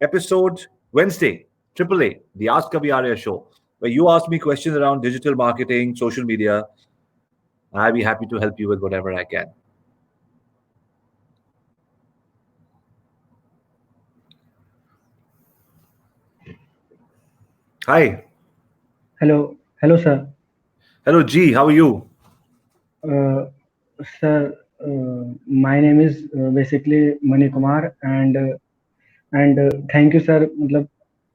episode Wednesday, Triple A, the Ask Kavi Arya show, where you ask me questions around digital marketing, social media. I'll be happy to help you with whatever I can. Hi. Hello, sir. Hello, G. How are you? Uh, Sir, my name is basically Mani Kumar, and thank you, sir. मतलब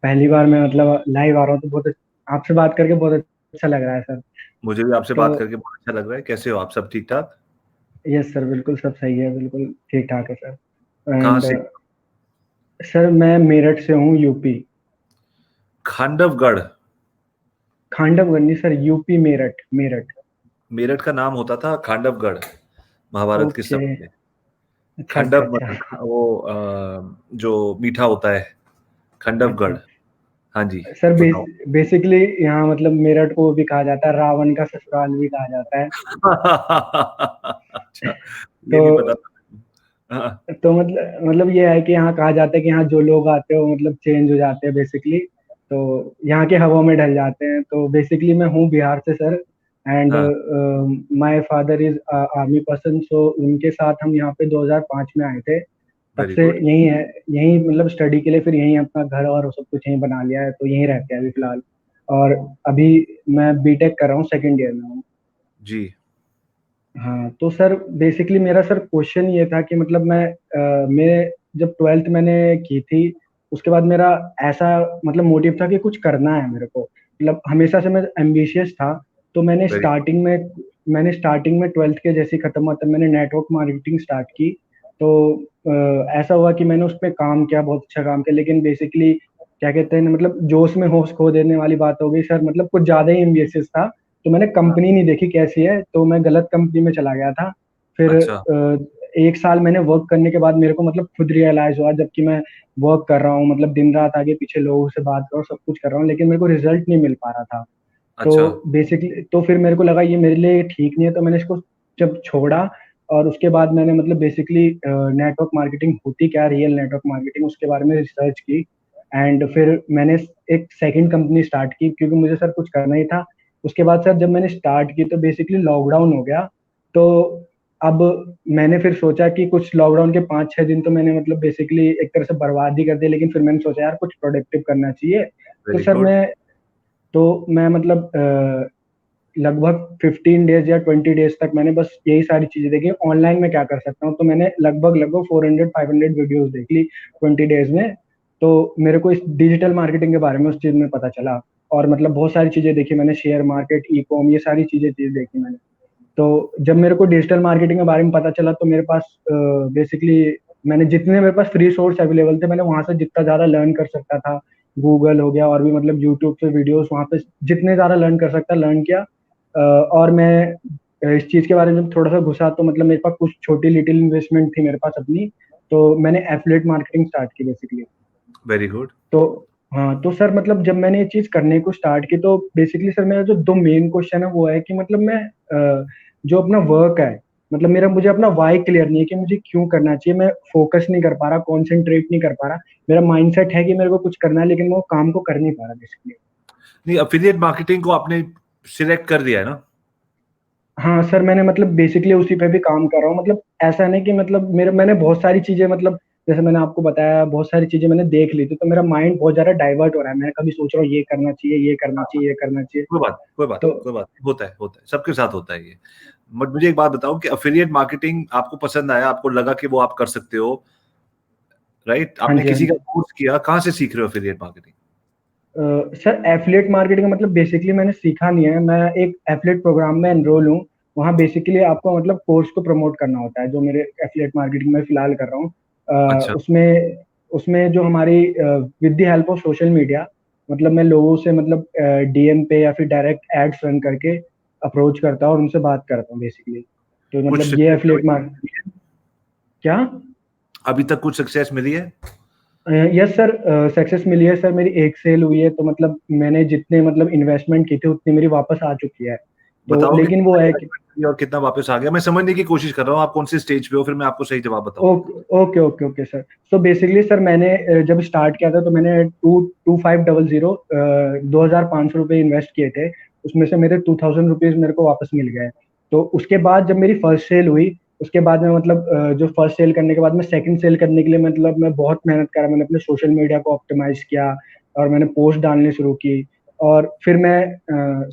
पहली बार मैं मतलब live आ रहा हूँ तो आपसे बात करके बहुत अच्छा लग रहा है, सर. मुझे भी आपसे तो बात करके बहुत अच्छा लग रहा है। कैसे हो आप? सब ठीक ठाक? यस सर, बिल्कुल सब सही है, बिल्कुल ठीक ठाक है, सर. कहाँ एंड से? सर, मैं मेरठ से हूँ, यूपी. खांडवगढ़। खांडवगढ़ नहीं सर, यूपी, मेरठ, मेरठ. मेरठ का नाम होता था खांडवगढ़ महाभारत के ओके. समय में। अच्छा, अच्छा, खंडव अच्छा. वो जो मीठा होता है, खंडवगढ़। अच्छा. हाँ जी। सर, बताओ। बेसिकली यहाँ मतलब मेरठ को भी कहा जाता है, रावण का ससुराल भी कहा जाता है. अच्छा, ये तो नहीं पता था। हाँ, तो मतलब ये है कि यहाँ कहा जाता है कि यहाँ जो लोग आते हैं वो मतलब चेंज हो जाते हैं बेसिकली. तो यहाँ के हवा में ढल जाते हैं. तो बेसिकली मैं हूँ बिहार से, सर. एंड हाँ। My father is army person, so उनके साथ हम यहाँ पे 2005 में आए थे. तब वेरी से गुड। यही है. यही मतलब स्टडी के लिए फिर यही अपना घर और सब कुछ यही बना लिया है, तो यहीं रहते हैं अभी फिलहाल. और अभी मैं बीटेक कर रहा हूँ, सेकंड ईयर में हूँ. जी। हाँ, तो सर बेसिकली मेरा सर क्वेश्चन ये था कि मतलब मैं जब ट्वेल्थ मैंने की थी, उसके बाद मेरा ऐसा मतलब मोटिव था कि कुछ करना है मेरे को. मतलब हमेशा से मैं एम्बिशियस था. तो वेरी गुड। मैंने स्टार्टिंग में ट्वेल्थ के जैसे ही खत्म हुआ तब मैंने नेटवर्क मार्केटिंग स्टार्ट की. तो ऐसा हुआ कि मैंने उस पर काम किया, बहुत अच्छा काम किया, लेकिन बेसिकली क्या कहते हैं ना, मतलब जोश में होश खो देने वाली बात हो गई, सर. मतलब कुछ ज्यादा ही एम्बिशियस था. तो मैंने हाँ। कंपनी नहीं देखी कैसी है, तो मैं गलत कंपनी में चला गया था. फिर अच्छा। एक साल मैंने वर्क करने के बाद मेरे को मतलब खुद रियलाइज हुआ, जबकि मैं वर्क कर रहा हूँ, मतलब दिन रात आगे पीछे लोगों से बात कर रहा हूँ, सब कुछ कर रहा हूँ, लेकिन मेरे को रिजल्ट नहीं मिल पा रहा था. तो अच्छा। बेसिकली तो फिर मेरे को लगा ये मेरे लिए ठीक नहीं है, तो मैंने इसको जब छोड़ा. और उसके बाद मैंने मतलब बेसिकली नेटवर्क मार्केटिंग होती क्या, रियल नेटवर्क मार्केटिंग, उसके बारे में रिसर्च की. एंड फिर मैंने एक सेकंड कंपनी स्टार्ट की, क्योंकि मुझे सर कुछ करना ही था. उसके बाद सर जब मैंने स्टार्ट की तो बेसिकली लॉकडाउन हो गया. तो अब मैंने फिर सोचा कि कुछ लॉकडाउन के 5-6 दिन तो मैंने मतलब बेसिकली एक तरह से बर्बाद ही कर दिया, लेकिन फिर मैंने सोचा यार कुछ प्रोडक्टिव करना चाहिए. तो वेरी सर गुड। मैं मतलब लगभग 15 डेज या 20 डेज तक मैंने बस यही सारी चीजें देखी, ऑनलाइन में क्या कर सकता हूँ. तो मैंने लगभग लगभग 400-500 वीडियोस देख ली 20 डेज में. तो मेरे को इस डिजिटल मार्केटिंग के बारे में उस चीज में पता चला. और मतलब बहुत सारी चीजें देखी मैंने, शेयर मार्केट, ई कॉम, ये सारी चीज देखी मैंने. तो जब मेरे को डिजिटल मार्केटिंग के बारे में पता चला तो मेरे पास बेसिकली मैंने जितने मेरे पास फ्री सोर्स अवेलेबल थे, मैंने वहां से जितना ज्यादा लर्न कर सकता था, गूगल हो गया और भी मतलब यूट्यूब से वीडियोस वहां पे जितने ज्यादा लर्न कर सकता लर्न किया. और मैं इस चीज के बारे में जब थोड़ा सा घुसा तो मतलब मेरे पास कुछ छोटी लिटिल इन्वेस्टमेंट थी मेरे पास अपनी. तो मैंने एफिलिएट मार्केटिंग स्टार्ट की बेसिकली. Very good. तो हाँ, तो सर मतलब जब मैंने ये चीज करने को स्टार्ट की तो बेसिकली सर मेरा जो दो मेन क्वेश्चन है वो है कि मतलब मैं जो अपना वर्क है, मतलब मेरा मुझे अपना वाई क्लियर नहीं है कि मुझे क्यों करना चाहिए. मैं फोकस नहीं कर पा रहा, कॉन्सेंट्रेट नहीं कर पा रहा. मेरा माइंडसेट है कि मेरे को कुछ करना है, लेकिन मैं वो काम को कर नहीं पा रहा बेसिकली. नहीं, अफिलिएट मार्केटिंग को आपने सिलेक्ट कर दिया है ना? हाँ सर, मैंने मतलब बेसिकली उसी पे भी काम कर रहा हूँ. मतलब ऐसा नहीं कि मतलब मेरे मैंने बहुत सारी चीजें मतलब जैसे मैंने आपको बताया बहुत सारी चीजें मैंने देख ली थी, तो मेरा माइंड बहुत ज्यादा डाइवर्ट हो रहा है. मैं कभी सोच रहा हूँ ये करना चाहिए, ये करना चाहिए, ये करना चाहिए. तो कोई बात नहीं, होता है, सबके साथ होता है ये। बट मुझे एक बात बताओ कि अफिलिएट मार्केटिंग आपको पसंद आया, आपको लगा कि वो आप कर सकते हो, राइट? हाँ आपने जी, हाँ किसी का जी. कोर्स किया, कहाँ से सीख रहे हो affiliate marketing? Sir affiliate marketing का मतलब बेसिकली मैंने सीखा नहीं है. मैं एक एफिलिएट प्रोग्राम में एनरोल हूँ. वहाँ बेसिकली आपको मतलब कोर्स को प्रमोट करना होता है, जो मेरे एफिलिएट मार्केटिंग में फिलहाल कर रहा हूँ. अच्छा। उसमें उसमें जो हमारी with the help of social media, मतलब मैं लोगों से मतलब डीएम पे या फिर डायरेक्ट एड्स रन करके अप्रोच करता हूँ और उनसे बात करता हूँ बेसिकली. तो कुछ मतलब ये सक्सेस एफिलिएट मार्क मिली है? क्या. अभी तक कुछ सक्सेस मिली है? यस सर, सक्सेस मिली है सर. मेरी एक सेल हुई है, तो मतलब मैंने जितने मतलब इन्वेस्टमेंट की थी उतनी मेरी वापस आ चुकी है. तो बताओ लेकिन वो है कि और कितना वापस आ गया। मैं समझने की कोशिश कर रहा हूँ आप कौन से स्टेज पे हो, फिर मैं आपको सही जवाब बताऊंगा। Okay okay okay sir. So basically sir मैंने जब स्टार्ट किया था तो मैंने 2500 2,500 रुपये इन्वेस्ट किए थे। उसमें से मेरे 2,000 रुपीज मेरे को वापस मिल गए। तो उसके बाद जब मेरी फर्स्ट सेल हुई, उसके बाद में मतलब जो फर्स्ट सेल करने के बाद में सेकंड सेल करने के लिए मतलब मैं बहुत मेहनत करा। मैंने अपने सोशल मीडिया को ऑप्टिमाइज किया और मैंने पोस्ट डालनी शुरू की। और फिर मैं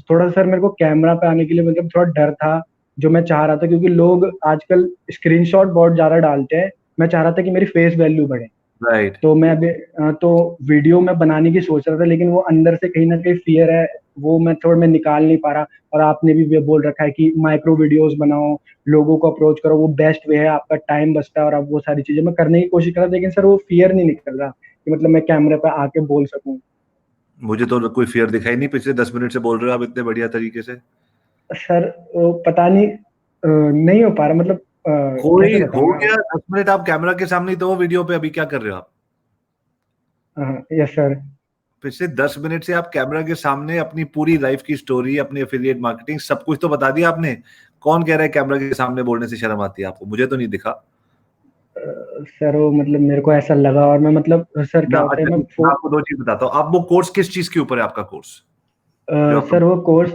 थोड़ा सा सर मेरे को कैमरा पे आने के लिए मतलब थोड़ा डर था, जो मैं चाह रहा था, क्योंकि लोग आजकल स्क्रीनशॉट बहुत ज्यादा डालते हैं। मैं चाह रहा था कि मेरी फेस वैल्यू बढ़े। राइट। तो मैं अभी तो वीडियो में बनाने की सोच रहा था, लेकिन वो अंदर से कहीं ना कहीं फियर है, वो मैं थोड़ा मैं निकाल नहीं पा रहा। और आपने भी ये बोल रखा है कि माइक्रो वीडियोस बनाओ, लोगों को अप्रोच करो, वो बेस्ट वे है, आपका टाइम बचता है। और आप वो सारी चीजें मैं करने की कोशिश कर रहा था, लेकिन सर वो फियर नहीं निकल रहा कि मतलब मैं कैमरे पे आके बोल सकूं। मुझे तो कोई फियर दिखाई नहीं, पिछले 10 मिनट से बोल रहे हो आप इतने बढ़िया तरीके से। सर वो पता नहीं नहीं हो पा रहा, मतलब कैसे कोई हो बताऊं मैं। गया 10 मिनट आप कैमरा के सामने, तो वो वीडियो पे अभी क्या कर रहे हो आप? Yes sir. पिछले 10 मिनट से आप कैमरा के सामने अपनी पूरी लाइफ की स्टोरी, अपनी एफिलिएट मार्केटिंग, सब कुछ तो बता दिया आपने। कौन कह रहा है कैमरा के सामने बोलने से शर्म आती है आपको? मुझे तो नहीं दिखा सर वो मतलब मेरे को ऐसा लगा, और मैं मतलब सर ना। क्या होता है अच्छा, मैं मैं आपको दो चीज बताता हूँ। आप वो कोर्स किस चीज के ऊपर है आपका कोर्स जो आप? सर वो कोर्स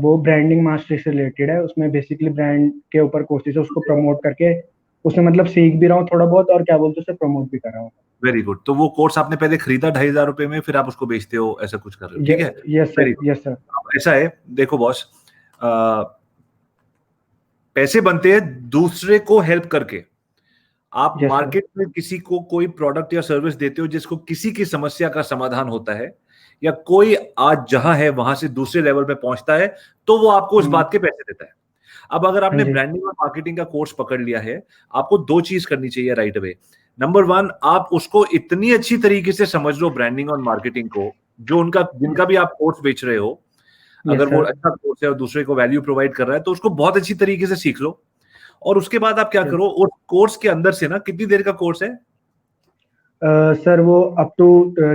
वो ब्रांडिंग मास्टरी से रिलेटेड है। उसमें बेसिकली ब्रांड के ऊपर कोर्सेज है, उसको प्रमोट करके उसमें मतलब सीख भी रहा हूँ थोड़ा बहुत, और क्या बोलते हैं उसे प्रमोट भी कर रहा हूँ। Very good. तो वो कोर्स आपने पहले खरीदा 2,500 रुपए में, फिर आप उसको बेचते हो, ऐसा कुछ कर रहे हो, ठीक है? Yes very sir, good. Yes sir. ऐसा है, देखो बॉस, पैसे बनते हैं दूसरे को हेल्प करके। आप यस सर। मार्केट में किसी को कोई प्रोडक्ट या सर्विस देते हो जिसको किसी की समस्या का समाधान होता है, या कोई आज जहां है वहां से दूसरे लेवल पे पहुंचता है, तो वो आपको उस बात के पैसे देता है। अब अगर हाँ आपने जी। ब्रांडिंग और मार्केटिंग का कोर्स पकड़ लिया है, आपको दो चीज करनी चाहिए राइट अवे। नंबर वन, आप उसको इतनी अच्छी तरीके से समझ लो ब्रांडिंग और मार्केटिंग को, जो उनका जिनका भी आप कोर्स बेच रहे हो, यस अगर वो सर। अच्छा कोर्स है और दूसरे को वैल्यू प्रोवाइड कर रहा है, तो उसको बहुत अच्छी तरीके से सीख लो। और उसके बाद आप क्या करो, उस कोर्स के अंदर से ना, कितनी देर का कोर्स है? सर वो अप टू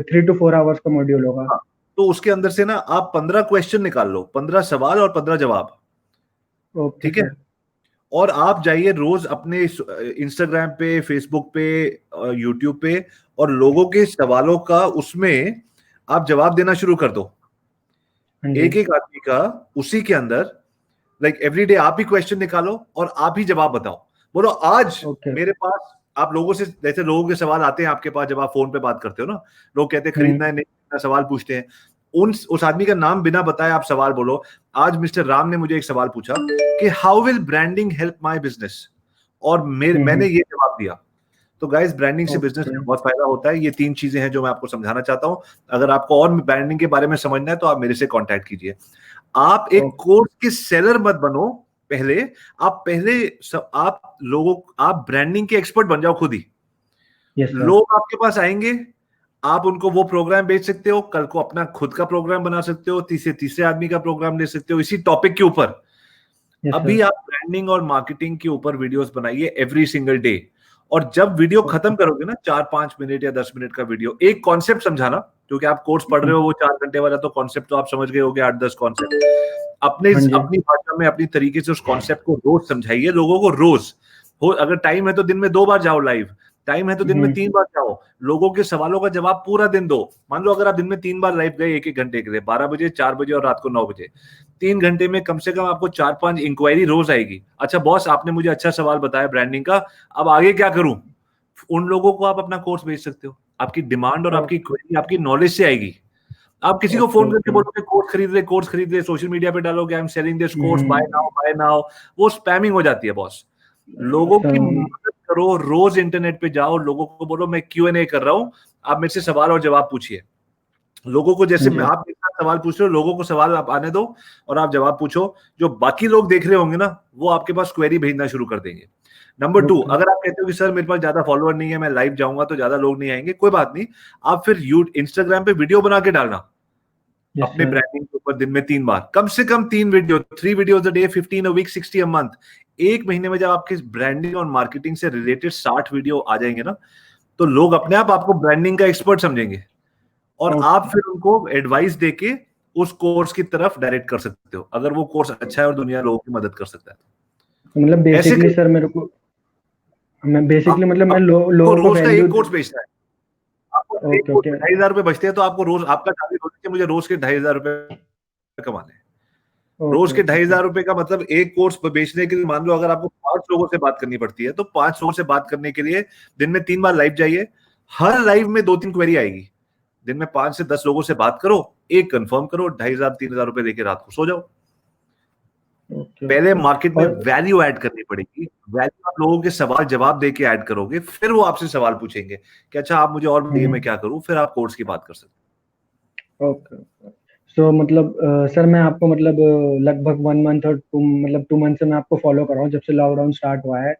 3 to 4 आवर्स का मॉड्यूल होगा। हाँ, तो उसके अंदर से ना आप 15 क्वेश्चन निकाल लो, 15 सवाल और 15 जवाब। ओके ठीक है? सर। और आप जाइए रोज अपने इंस्टाग्राम पे, फेसबुक पे, यूट्यूब पे, और लोगों के सवालों का उसमें आप जवाब देना शुरू कर दो, हाँ जी। एक एक आदमी का। उसी के अंदर लाइक एवरी डे आप ही क्वेश्चन निकालो और आप ही जवाब बताओ। बोलो आज ओके। मेरे पास, आप लोगों से, जैसे लोगों के सवाल आते हैं आपके पास जब आप फोन पे बात करते हो ना, लोग कहते हैं खरीदना है नहीं खरीदना, सवाल पूछते हैं। उस आदमी का नाम बिना बताए आप सवाल बोलो। आज मिस्टर राम ने मुझे एक सवाल पूछा कि how will branding help my business, और मैंने ये जवाब दिया। तो गाइस, ब्रांडिंग से बिजनेस ओके में बहुत फायदा होता है। ये तीन चीजें हैं जो मैं आपको समझाना चाहता हूं। अगर आपको और ब्रांडिंग के बारे में समझना है तो आप मेरे से कांटेक्ट कीजिए। आप एक कोर्स के सेलर मत बनो पहले। आप लोगों, आप ब्रांडिंग के एक्सपर्ट बन जाओ खुद ही। Yes sir. लोग आपके पास आएंगे, आप उनको वो प्रोग्राम बेच सकते हो, कल को अपना खुद का प्रोग्राम बना सकते हो, तीसरे तीसरे आदमी का प्रोग्राम ले सकते हो इसी टॉपिक के ऊपर। यस अभी सर। आप ब्रांडिंग और मार्केटिंग के ऊपर वीडियोस बनाइए एवरी सिंगल डे। और जब वीडियो खत्म करोगे ना, 4-5 मिनट या 10 मिनट का वीडियो, एक कॉन्सेप्ट समझाना, क्योंकि आप कोर्स पढ़ रहे हो वो 4 घंटे वाला, तो कॉन्सेप्ट तो आप समझ गए होगे, 8-10 कॉन्सेप्ट। अपने हाँ जी। अपनी भाषा में अपनी तरीके से उस कॉन्सेप्ट को रोज समझाइए लोगों को, रोज। हो अगर टाइम है तो दिन में 2 बार जाओ लाइव, टाइम है तो दिन में 3 बार जाओ, लोगों के सवालों का जवाब पूरा दिन दो। मान लो अगर आप दिन में 3 बार लाइव गए, 1-1 घंटे के लिए, 12 बजे, 4 बजे और रात को 9 बजे, 3 घंटे में कम से कम आपको 4-5 इंक्वायरी रोज आएगी। अच्छा बॉस, आपने मुझे अच्छा सवाल बताया ब्रांडिंग का, अब आगे क्या करूं? उन लोगों को आप अपना कोर्स बेच सकते हो। आपकी डिमांड और आपकी क्वेरी आपकी नॉलेज से आएगी। आप किसी को ओके फोन करके ओके। बोलोगे कोर्स खरीद ले, सोशल मीडिया पे डालोगे I am selling this course, buy now, वो स्पैमिंग हो जाती है बॉस। लोगों की सर मदद करो, रोज इंटरनेट पे जाओ, लोगों को बोलो मैं Q&A कर रहा हूं, आप मेरे से सवाल और जवाब पूछिए। लोगों को जैसे हाँ जी। आप मेरे साथ सवाल पूछ रहे हो, लोगों को सवाल आप आने दो और आप जवाब पूछो। जो बाकी लोग देख रहे होंगे ना, वो आपके पास क्वेरी भेजना शुरू कर देंगे। Number 2, okay. अगर आप कहते हो कि सर मेरे पास ज्यादा फॉलोअर नहीं है, मैं लाइव जाऊंगा तो ज्यादा लोग नहीं आएंगे, कोई बात नहीं। आप फिर इंस्टाग्राम पे वीडियो बना के डालना यस अपने सर। ब्रांडिंग के ऊपर, दिन में 3 बार, कम से कम 3 video, 3 videos a day, 15 a week, 60 a month. एक महीने में जब आपके ब्रांडिंग और मार्केटिंग से रिलेटेड 60 वीडियो आ जाएंगे ना, तो लोग अपने आप आपको ब्रांडिंग का एक्सपर्ट समझेंगे। और आप ओके। फिर उनको एडवाइस देके उस कोर्स की तरफ डायरेक्ट कर सकते हो, अगर वो कोर्स अच्छा है और दुनिया लोगों की मदद कर सकता है। तो मतलब ऐसे बेसिकली कर, सर मेरे को, मैं बेसिकली मतलब मैं आपको लोगों को रोज का वैल्यू। एक कोर्स बेचना है, आपको एक ओके कोर्स ओके में 2,500 रुपए बचते हैं, तो आपको रोज आपका टारगेट होना चाहिए मुझे रोज के 2,500 रुपए कमाने हैं। रोज ओके के ओके सर। 2,500 रुपए का मतलब एक कोर्स बेचने के लिए मान लो अगर आपको 5 लोगों से बात करनी पड़ती है, तो 5 लोगों से बात करने के लिए दिन में 3 बार लाइव जाइए, हर लाइव में 2-3 क्वेरी आएगी, दिन में 5 से 10 लोगों से बात करो, एक कंफर्म करो, 2,500-3,000 रुपए लेके रात को सो जाओ। ओके पहले ओके। मार्केट में और वैल्यू ऐड करनी पड़ेगी, वैल्यू आप लोगों के सवाल जवाब देके ऐड करोगे, फिर वो आपसे सवाल पूछेंगे कि अच्छा आप मुझे और बताइए मैं क्या करूं, फिर आप कोर्स की बात कर सकते ओके ओके। सो मतलब सर मैं आपको मतलब लगभग 1 मंथ और मतलब 2 मंथ से मैं आपको फॉलो कर रहा हूँ जब से लॉकडाउन स्टार्ट हुआ है।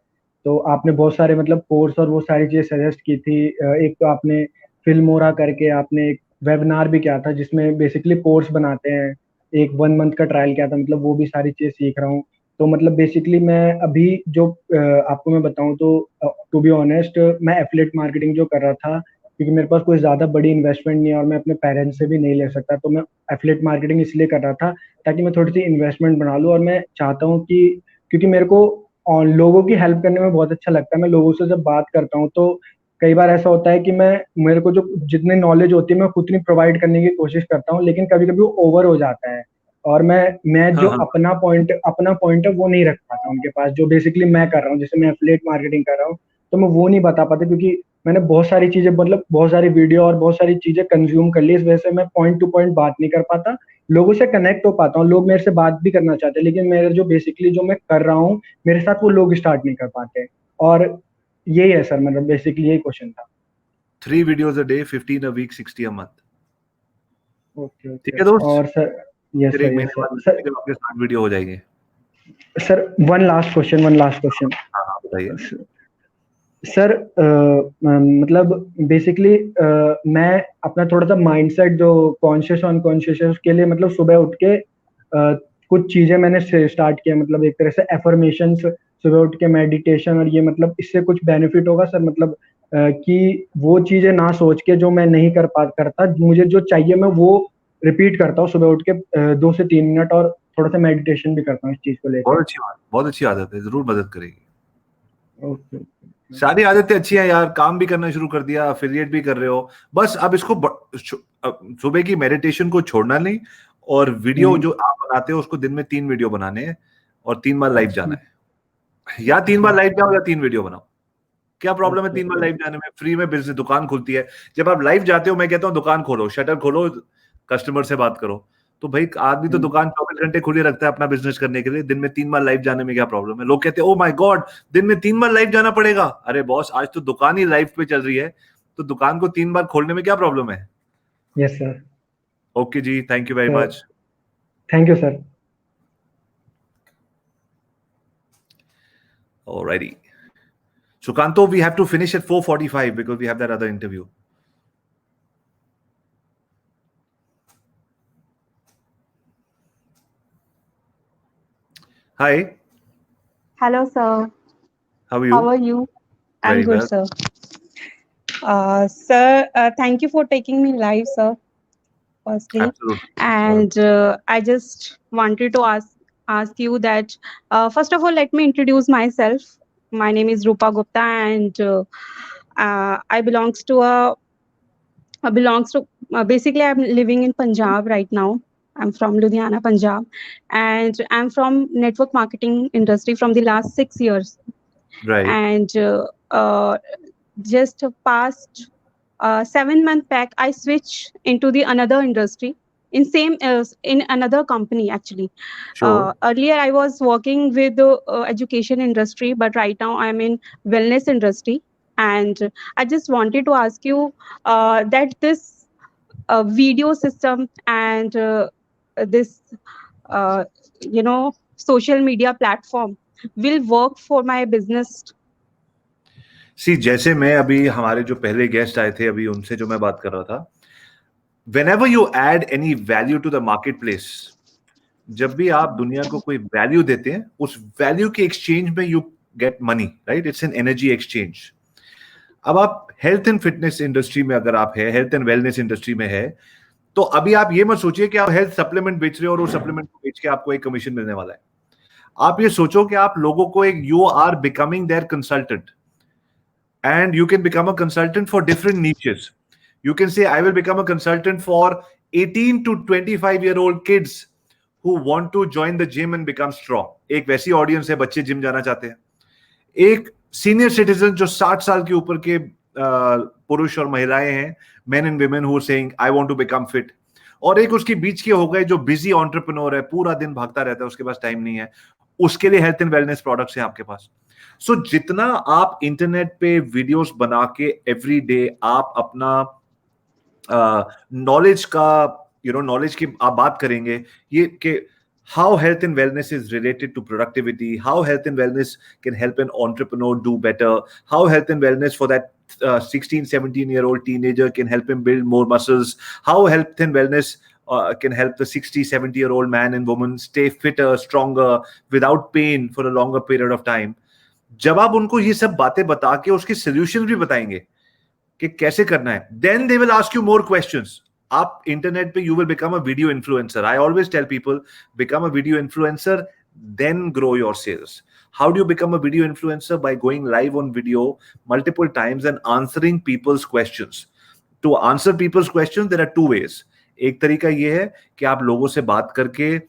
तो आपने बहुत सारे मतलब कोर्स और वो सारी चीजें सजेस्ट की थी। एक तो आपने फिल्मोरा करके आपने एक वेबिनार भी किया था जिसमें बेसिकली कोर्स बनाते हैं। एक 1 मंथ का ट्रायल किया था, मतलब वो भी सारी चीजें सीख रहा हूँ। तो मतलब बेसिकली मैं अभी जो आपको मैं बताऊं तो टू बी ऑनेस्ट मैं एफिलिएट मार्केटिंग जो कर रहा था, क्योंकि मेरे पास कोई ज्यादा बड़ी इन्वेस्टमेंट नहीं है और मैं अपने पेरेंट्स से भी नहीं ले सकता, तो मैं एफिलिएट मार्केटिंग इसलिए कर रहा था ताकि मैं थोड़ी सी इन्वेस्टमेंट बना लूं। और मैं चाहता हूं कि क्योंकि मेरे को लोगों की हेल्प करने में बहुत अच्छा लगता है, मैं लोगों से जब बात करता हूँ तो कई बार ऐसा होता है कि मैं मेरे को जो जितनी नॉलेज होती है मैं उतनी प्रोवाइड करने की कोशिश करता हूँ, लेकिन कभी कभी वो ओवर हो जाता है और मैं हैं। जो हाँ हाँ, अपना पॉइंट है वो नहीं रख पाता उनके पास, जो बेसिकली मैं कर रहा हूँ, जैसे मैं एफिलिएट मार्केटिंग कर रहा हूँ तो मैं वो नहीं बता पाता, क्योंकि मैंने बहुत सारी चीजें मतलब बहुत सारी वीडियो और बहुत सारी चीजें कंज्यूम कर ली, इस वजह से मैं पॉइंट टू पॉइंट बात नहीं कर पाता, लोगों से कनेक्ट हो पाता हूँ, लोग मेरे से बात भी करना चाहते हैं, लेकिन मेरे जो बेसिकली जो मैं कर रहा हूँ मेरे साथ वो लोग स्टार्ट नहीं कर पाते। और यही है सर, मतलब बेसिकली यही क्वेश्चन था। 3 videos a day, 15 a week, 60 a month. Okay ठीक ओके। है दोस्त, और सर, यस फिर सर, एक यस महीने सर बाद सर। मिलेंगे, जब आपके 60 वीडियो हो जाएंगे। सर वन लास्ट क्वेश्चन हाँ हाँ, बताइए। सर। मतलब बेसिकली मैं अपना थोड़ा सा माइंडसेट जो कॉन्शियस अनकॉन्शियस है उसके लिए मतलब सुबह उठ के कुछ चीजें मैंने स्टार्ट किया, मतलब एक तरह से एफर्मेशन, सुबह उठ के मेडिटेशन, और ये मतलब इससे कुछ बेनिफिट होगा सर, मतलब कि वो चीजें ना सोच के जो मैं नहीं करता, मुझे जो चाहिए मैं वो रिपीट करता हूँ सुबह उठ के 2 से 3 मिनट, और थोड़ा सा मेडिटेशन भी करता हूँ इस चीज को लेके। बहुत अच्छी बात, बहुत अच्छी आदत है, जरूर मदद करेगी। ओके। सारी आदतें अच्छी हैं यार, काम भी करना शुरू कर दिया, अफिलिएट भी कर रहे हो, बस अब इसको सुबह की मेडिटेशन को छोड़ना नहीं, और वीडियो जो आप बनाते हो उसको दिन में 3 वीडियो बनाने हैं, और 3 बार लाइव जाना है, या 3 बार लाइव जाओ या 3 वीडियो बनाओ। क्या प्रॉब्लम है ओके 3 बार ओके। लाइव जाने में? फ्री में बिजनेस दुकान खुलती है, जब आप लाइव जाते हो मैं कहता हूँ दुकान खोलो, शटर खोलो, कस्टमर से बात करो। तो भाई आदमी तो दुकान 24 घंटे खुली रखता है अपना बिजनेस करने के लिए, दिन में 3 बार लाइव जाने में क्या प्रॉब्लम है? लोग कहते हैं ओ माय गॉड, दिन में 3 बार लाइव जाना पड़ेगा। अरे बॉस, आज तो दुकान ही लाइव पे चल रही है, तो दुकान को 3 बार खोलने में क्या प्रॉब्लम है? Yes sir. ओके जी, thank you very sir much. Thank you sir. Alrighty. So Kanto, we have to finish at 4:45 because we have that other interview. Hi, Hello, sir. how are How you? are you? I'm Very good, well. sir. Sir, thank you for taking me live, sir, firstly. Absolutely. And I just wanted to ask you that, first of all, let me introduce myself. My name is Rupa Gupta, and I belongs to basically I'm living in Punjab right now. I'm from Ludhiana, Punjab, and I'm from network marketing industry from the last 6 years. Right. And just past 7 months back, I switched into the another industry in another company actually. Sure. Earlier I was working with the education industry, but right now I'm in wellness industry. And I just wanted to ask you that this video system and this uh, social media platform will work for my business. सी, जैसे मैं अभी हमारे जो पहले guest आए थे अभी उनसे जो मैं बात कर रहा था, whenever you add any value to the marketplace, जब भी आप दुनिया को कोई वैल्यू देते हैं, उस वैल्यू के एक्सचेंज में you get money, right? It's an energy exchange. अब आप हेल्थ एंड फिटनेस इंडस्ट्री में अगर आप है, हेल्थ एंड वेलनेस इंडस्ट्री में है, तो अभी आप ये मत सोचिए कि आप हेल्थ सप्लीमेंट बेच रहे हो और वो सप्लीमेंट को बेच के आपको एक कमीशन मिलने वाला है। आप ये सोचो कि आप लोगों को एक you are becoming their consultant and you can become a consultant for different niches. You can say, I will become a consultant for 18 to 25-year-old kids who want to join the gym and become strong. एक वैसी audience है, बच्चे gym जाना चाहते हैं। एक senior citizen जो 60 साल के ऊपर के पुरुष और महिलाएं हैं, men and women who are saying, I want to become fit. और एक उसके बीच के हो गए जो बिजी एंटरप्रेन्योर है, पूरा दिन भागता रहता है, उसके पास टाइम नहीं है, उसके लिए हेल्थ एंड वेलनेस प्रोडक्ट्स हैं आपके पास। सो जितना आप इंटरनेट पे वीडियोस बना के एवरी डे आप अपना नॉलेज का नॉलेज की आप बात करेंगे, ये कि how health and wellness is related to productivity, how health and wellness can help an entrepreneur do better, how health and wellness for that 16-17-year-old teenager can help him build more muscles, how health and wellness can help the 60-70-year-old man and woman stay fitter, stronger, without pain for a longer period of time. जब आप उनको ये सब बातें बता के उसके solutions भी बताएंगे कि कैसे करना है, then they will ask you more questions. आप इंटरनेट पे you will become a video influencer. I always tell people, become a video influencer, then grow your sales. How do you become a video influencer? By going live on video multiple times and answering people's questions. To answer people's questions, there are two ways. एक तरीका ये है कि आप लोगों से बात करके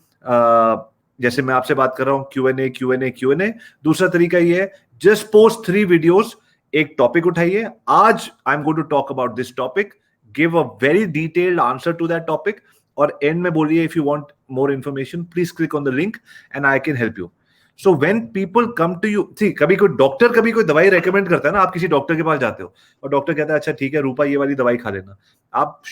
जैसे मैं आपसे बात कर रहा हूँ Q&A। दूसरा तरीका ये है, just post 3 videos, एक टॉपिक उठाइए, आज I am going to talk about this topic, give a very detailed answer to that topic, और end में बोलिए if you want more information please click on the link and I can help you. So when people come to you, see, कभी कोई doctor कभी कोई दवाई recommend करता है ना, आप किसी डॉक्टर के पास जाते हो और डॉक्टर कहता है अच्छा ठीक है रूपा ये वाली दवाई खा लेना, आप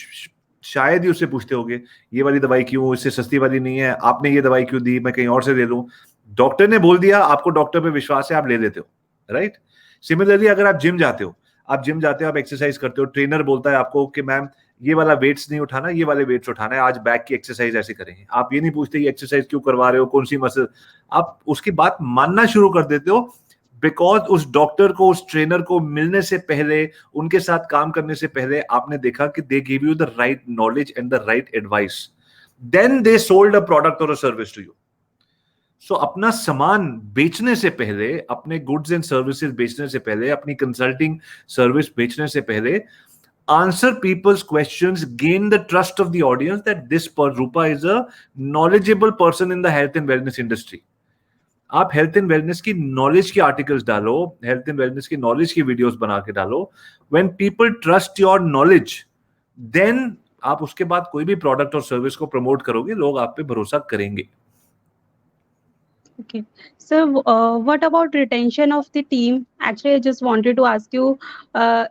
शायद ही उससे पूछते होगे ये वाली दवाई क्यों, इससे सस्ती वाली नहीं है, आपने ये दवाई क्यों दी, मैं कहीं और से ले लूं। डॉक्टर ने बोल दिया, आपको डॉक्टर पे विश्वास है, आप ले लेते हो, राइट। सिमिलरली अगर आप जिम जाते हो, आप एक्सरसाइज करते हो, ट्रेनर बोलता है आपको कि मैम ये वाला वेट्स नहीं उठाना, ये वाले वेट्स उठाना है, आज बैक की एक्सरसाइज ऐसे करेंगे, आप ये नहीं पूछते ये एक्सरसाइज क्यों करवा रहे हो, कौन सी मसल, आप उसकी बात मानना शुरू कर देते हो बिकॉज उस डॉक्टर को, उस ट्रेनर को मिलने से पहले, उनके साथ काम करने से पहले आपने देखा कि they give you the right knowledge and the right advice, then they sold a product और a service to you. So अपना सामान बेचने से पहले, अपने गुड्स एंड सर्विसेज बेचने से पहले, अपनी कंसल्टिंग सर्विस बेचने से पहले, answer people's questions, gain the trust of the audience that this Rupa is a knowledgeable person in the health and wellness industry. आप हेल्थ एंड वेलनेस की नॉलेज के आर्टिकल्स डालो, हेल्थ एंड वेलनेस की knowledge की videos बना के डालो। When people trust your knowledge, then आप उसके बाद कोई भी प्रोडक्ट और सर्विस को प्रमोट करोगे, लोग आप पे भरोसा करेंगे। Okay. So, what about retention of the team? Actually, I just wanted to ask you,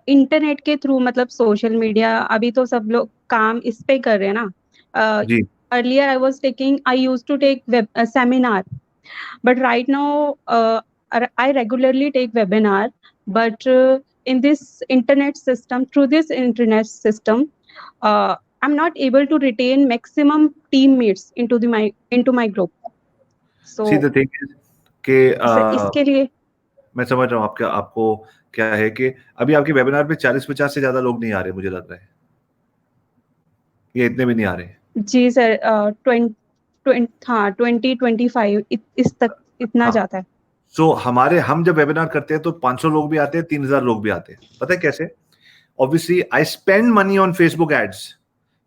internet के थ्रू मतलब सोशल मीडिया, अभी तो सब लोग काम इस पे कर रहे हैं ना। जी। Earlier, I used to take seminar, but right now, I regularly take webinar. But in this internet system, through this internet system, I'm not able to retain maximum teammates into my group. So, See, the thing is कि इसके लिए मैं समझ रहा हूँ आपको क्या है कि अभी आपके वेबिनार पे 40-50 से ज्यादा लोग नहीं आ रहे, मुझे लग रहा है ये इतने भी नहीं आ रहे। जी सर, 20-25 इस तक इतना जाता है। सो हम जब वेबिनार करते हैं तो 500 लोग भी आते हैं, 3000 लोग भी आते हैं। पता है कैसे? Obviously I spend money on Facebook ads.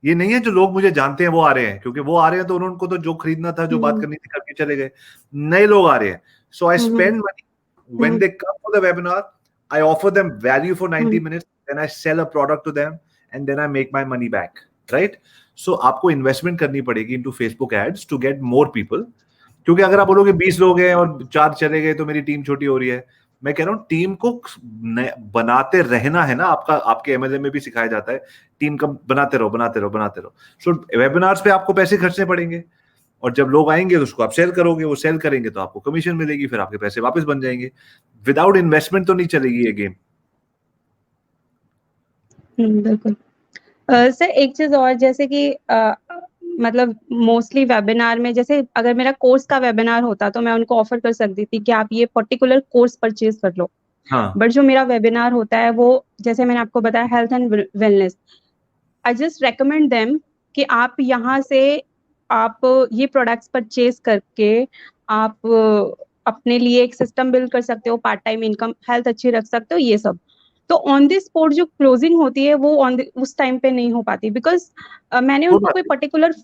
ये नहीं है जो लोग मुझे जानते हैं वो आ रहे हैं, क्योंकि वो आ रहे हैं तो उनको तो जो खरीदना था, जो बात करनी थी करके चले गए। नए लोग आ रहे हैं, so I spend money when they come for the webinar, I offer them value for 90 minutes, then I sell a product to them and then I make my money back, right. So आपको investment करनी पड़ेगी into Facebook ads to get more people, क्योंकि अगर आप बोलोगे 20 लोग हैं और 4 चले गए तो मेरी टीम छोटी हो रही है। मैं कह रहा हूँ टीम को बनाते रहना है ना, आपके एमएलए में भी सिखाया जाता है, टीम का बनाते रहो। सो वेबिनार्स पे आपको पैसे खर्चने पड़ेंगे, और जब लोग आएंगे तो उसको आप सेल करोगे, वो सेल करेंगे तो आपको कमीशन मिलेगी, फिर आपके पैसे वापस बन जाएंगे। विदाउट इन्वेस्टमेंट तो नहीं चलेगी ये गेम। बिल्कुल। सर एक चीज और, जैसे कि मतलब मोस्टली वेबिनार में, जैसे अगर मेरा कोर्स का वेबिनार होता तो मैं उनको ऑफर कर सकती थी कि आप ये पर्टिकुलर कोर्स परचेज कर लो। बट जो मेरा वेबिनार होता है वो, जैसे मैंने आपको बताया, health and wellness, I just recommend them कि आप यहाँ से आप ये प्रोडक्ट्स परचेज करके आप अपने लिए एक सिस्टम बिल्ड कर सकते हो, पार्ट टाइम इनकम, हेल्थ अच्छी रख सकते हो, ये सब। तो ऑन द स्पॉट जो क्लोजिंग होती है वो उस टाइम पे नहीं हो पाती, बिकॉज मैंने उनको कोई पर्टिकुलर,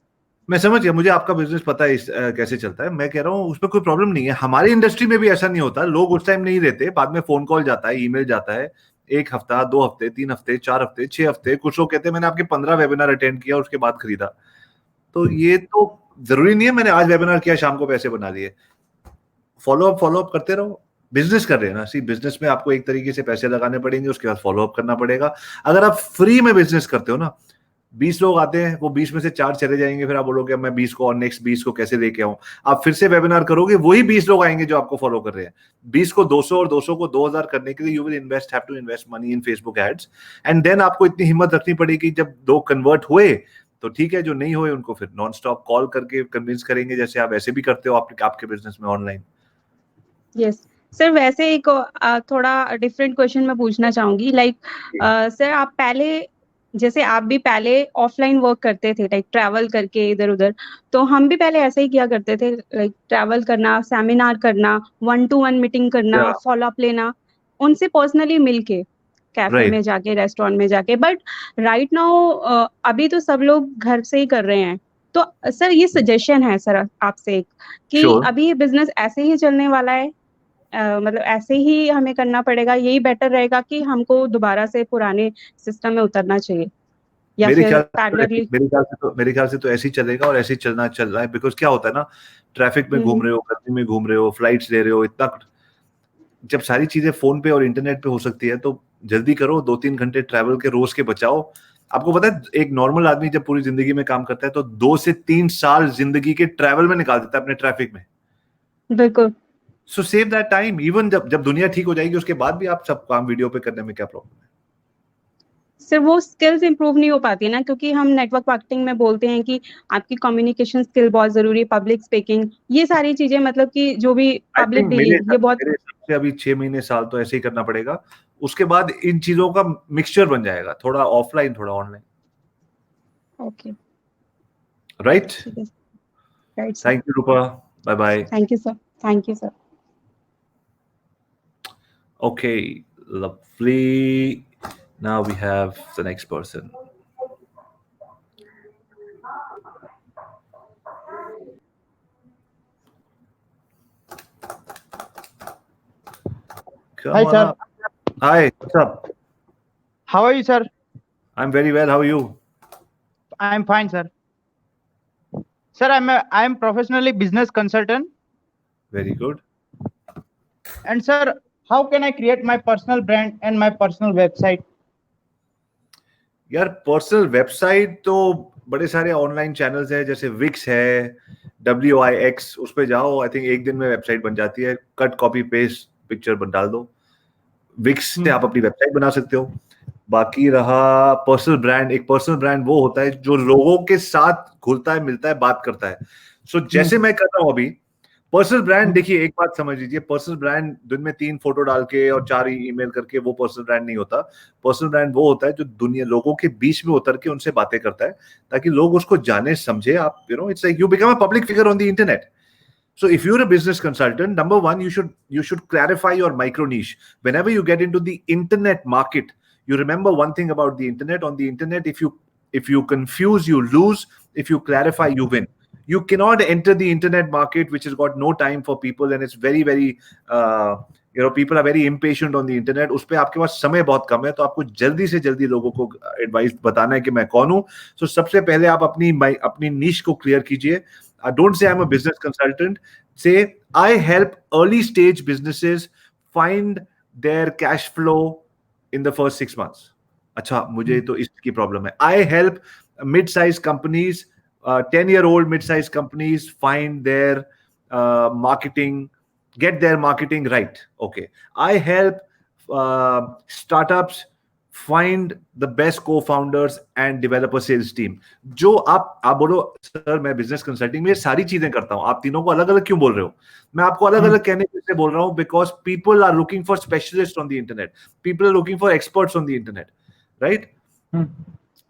मैं समझ गया, मुझे आपका बिजनेस पता है कैसे चलता है। मैं कह रहा हूँ उसमें कोई प्रॉब्लम नहीं है। हमारी इंडस्ट्री में भी ऐसा नहीं होता, लोग उस टाइम नहीं रहते, बाद में फोन कॉल जाता है, ईमेल जाता है, 1 हफ्ता, 2 हफ्ते, 3 हफ्ते, 4 हफ्ते, 6 हफ्ते। कुछ लोग कहते हैं मैंने आपके 15 वेबिनार अटेंड किया उसके बाद खरीदा। तो ये तो जरूरी नहीं है मैंने आज वेबिनार किया शाम को पैसे बना लिए। फॉलो अप करते रहो। बिजनेस कर रहे हैं ना, सी बिजनेस में आपको एक तरीके से पैसे लगाने पड़ेंगे, उसके बाद फॉलो अप करना पड़ेगा। अगर आप फ्री में बिजनेस करते हो ना, 20 लोग आते हैं, वो 20 में से 4 चले जाएंगे, फिर आप बोलोगे मैं 20 को और नेक्स्ट 20 को कैसे लेके आऊं। आप फिर से वेबिनार करोगे, वही 20 लोग आएंगे जो आपको फॉलो कर रहे हैं। 20 को 200 और 200 को 2000 करने के लिए you will have to invest money in Facebook ads. And then आपको इतनी हिम्मत रखनी पड़ेगी, जब 2 कन्वर्ट हुए तो ठीक है, जो नहीं हुए उनको फिर नॉन स्टॉप कॉल करके कन्विंस करेंगे, जैसे आप ऐसे भी करते हो आपके बिजनेस में ऑनलाइन। Yes sir. वैसे एक थोड़ा डिफरेंट क्वेश्चन मैं पूछना चाहूंगी, लाइक सर आप पहले, जैसे आप भी पहले ऑफलाइन वर्क करते थे, लाइक ट्रैवल करके इधर उधर, तो हम भी पहले ऐसे ही किया करते थे, लाइक ट्रैवल करना, सेमिनार करना, 1-to-1 मीटिंग करना, फॉलो अप लेना, उनसे पर्सनली मिलके कैफे में जाके, रेस्टोरेंट में जाके। बट राइट नाउ अभी तो सब लोग घर से ही कर रहे हैं। तो सर ये सजेशन है सर आपसे एक, कि अभी ये बिजनेस ऐसे ही चलने वाला है, मतलब ऐसे ही हमें करना पड़ेगा, यही बेटर रहेगा कि हमको दोबारा से पुराने सिस्टम में उतरना चाहिए, या मेरे फिर ख्याल पैरेलली? मेरे ख्याल से तो ऐसे ही चलेगा और ऐसे ही चल रहा है। बिकॉज क्या होता है ना, ट्रैफिक में घूम रहे हो, गर्मी में घूम रहे हो, फ्लाइट्स ले रहे हो, इतना जब सारी चीजें फोन पे और इंटरनेट पे हो सकती है तो जल्दी करो। 2-3 घंटे ट्रैवल के रोज के बचाओ। आपको पता है एक नॉर्मल आदमी जब पूरी जिंदगी में काम करता है तो 2 से 3 साल जिंदगी के ट्रैवल में निकाल देता है, अपने ट्रैफिक में। बिल्कुल। सो सेव दैट टाइम। इवन जब दुनिया ठीक हो जाएगी उसके बाद भी आप सब काम वीडियो पे करने में क्या प्रॉब्लम है? सर वो स्किल्स इंप्रूव नहीं हो पाती है ना, क्योंकि हम नेटवर्क मार्केटिंग में बोलते हैं कि आपकी कम्युनिकेशन स्किल बहुत जरूरी है, पब्लिक स्पीकिंग, ये सारी चीजें, मतलब कि जो भी पब्लिक डीलिंग, ये बहुत। मेरे हिसाब से अभी 6 महीने साल तो ऐसे ही करना पड़ेगा। उसके बाद इन चीजों का मिक्सचर बन जाएगा, थोड़ा ऑफलाइन थोड़ा online. Okay, right. Right sir. Thank you Rupa, bye bye. Thank you sir. Thank you sir. Okay, lovely. Now we have the next person. Come Hi, on sir. up. Hi, what's up? How are you, sir? I'm very well. How are you? I'm fine, sir. Sir, I am professionally business consultant. Very good. And sir, how can I create my personal brand and my personal website? यार personal website तो बड़े सारे online channels हैं, जैसे Vicks है, WIX, उस पे जाओ। आई थिंक एक दिन में वेबसाइट बन जाती है। कट कॉपी पेस्ट पिक्चर डाल दो, विक्स से आप अपनी वेबसाइट बना सकते हो। बाकी रहा पर्सनल ब्रांड, एक पर्सनल ब्रांड वो होता है जो लोगों के साथ घुलता है, मिलता है, बात करता है। सो जैसे मैं कर रहा हूं अभी पर्सनल ब्रांड, देखिए एक बात समझ लीजिए, पर्सनल ब्रांड दिन में 3 फोटो डाल के और 4 ईमेल करके वो पर्सनल ब्रांड नहीं होता। पर्सनल ब्रांड वो होता है जो दुनिया लोगों के बीच में उतर के उनसे बातें करता है, ताकि लोग उसको जाने समझे। आप it's like you become a public figure on the internet. So if you're a business consultant, number one, you should clarify your micro niche. Whenever you get into the internet market, you remember one thing about the internet. On the internet, if you confuse, you lose. If you clarify, you win. You cannot enter the internet market, which has got no time for people, and it's very, very, people are very impatient on the internet. उस पे आपके पास समय बहुत कम है, तो आपको जल्दी से जल्दी लोगों को एडवाइस बताना है कि मैं कौन हूँ. So सबसे पहले आप अपनी niche को क्लियर कीजिए. Don't say I'm a business consultant. Say I help early stage businesses find their cash flow in the first 6 months. अच्छा, मुझे तो इसकी प्रॉब्लम है. I help mid-sized companies, 10-year-old mid-sized companies find their get their marketing right. Okay. I help startups find the best co-founders and develop a sales team. जो आप बोलो sir मैं business consulting में ये सारी चीजें करता हूं, आप तीनों को अलग अलग क्यों बोल रहे हो? मैं आपको अलग अलग कहने के लिए बोल रहा हूं, because people are looking for specialist on the internet, people are looking for experts on the internet, right?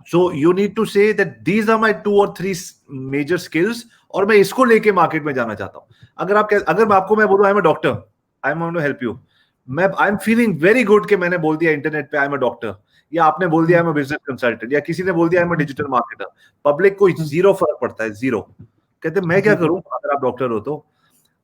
So you need to say that these are my 2 or 3 major skills और मैं इसको लेके मार्केट में जाना चाहता हूँ. अगर मैं बोलूँ I am a doctor, I am going to help you, I am feeling very good कि मैंने बोल दिया इंटरनेट पे आई एम अ डॉक्टर, या आपने बोल दिया आई एम अ बिजनेस कंसल्टेंट, या किसी ने बोल दिया आई am a digital marketer, public को जीरो फर्क पड़ता है, जीरो. कहते मैं क्या करूं अगर आप डॉक्टर हो तो.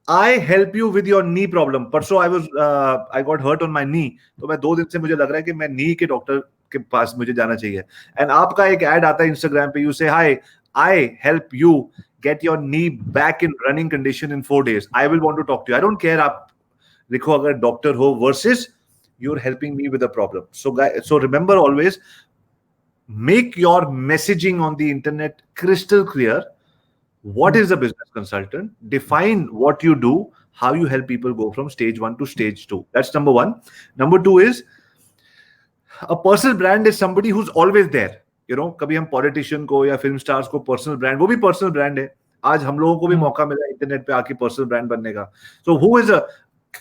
I help you with your knee problem. परसों I got hurt on my knee. तो मैं 2 दिन से मुझे लग रहा है कि मैं नी के डॉक्टर के पास मुझे जाना चाहिए. एंड आपका एक ऐड आता है इंस्टाग्राम पे, you say hi I help you get your knee back in running condition in 4 days. I will want to talk to you. I don't care आप लिखो अगर डॉक्टर हो versus you are helping me with a problem. So remember always, make your messaging on the internet crystal clear. What is a business consultant? Define what you do, how you help people go from stage 1 to stage 2. That's number 1. Number 2 is a personal brand is somebody who's always there. You know, कभी हम politician को या film stars को personal brand, वो भी personal brand है. आज हम लोगों को भी मौका मिला इंटरनेट पे आके personal brand बनने का. So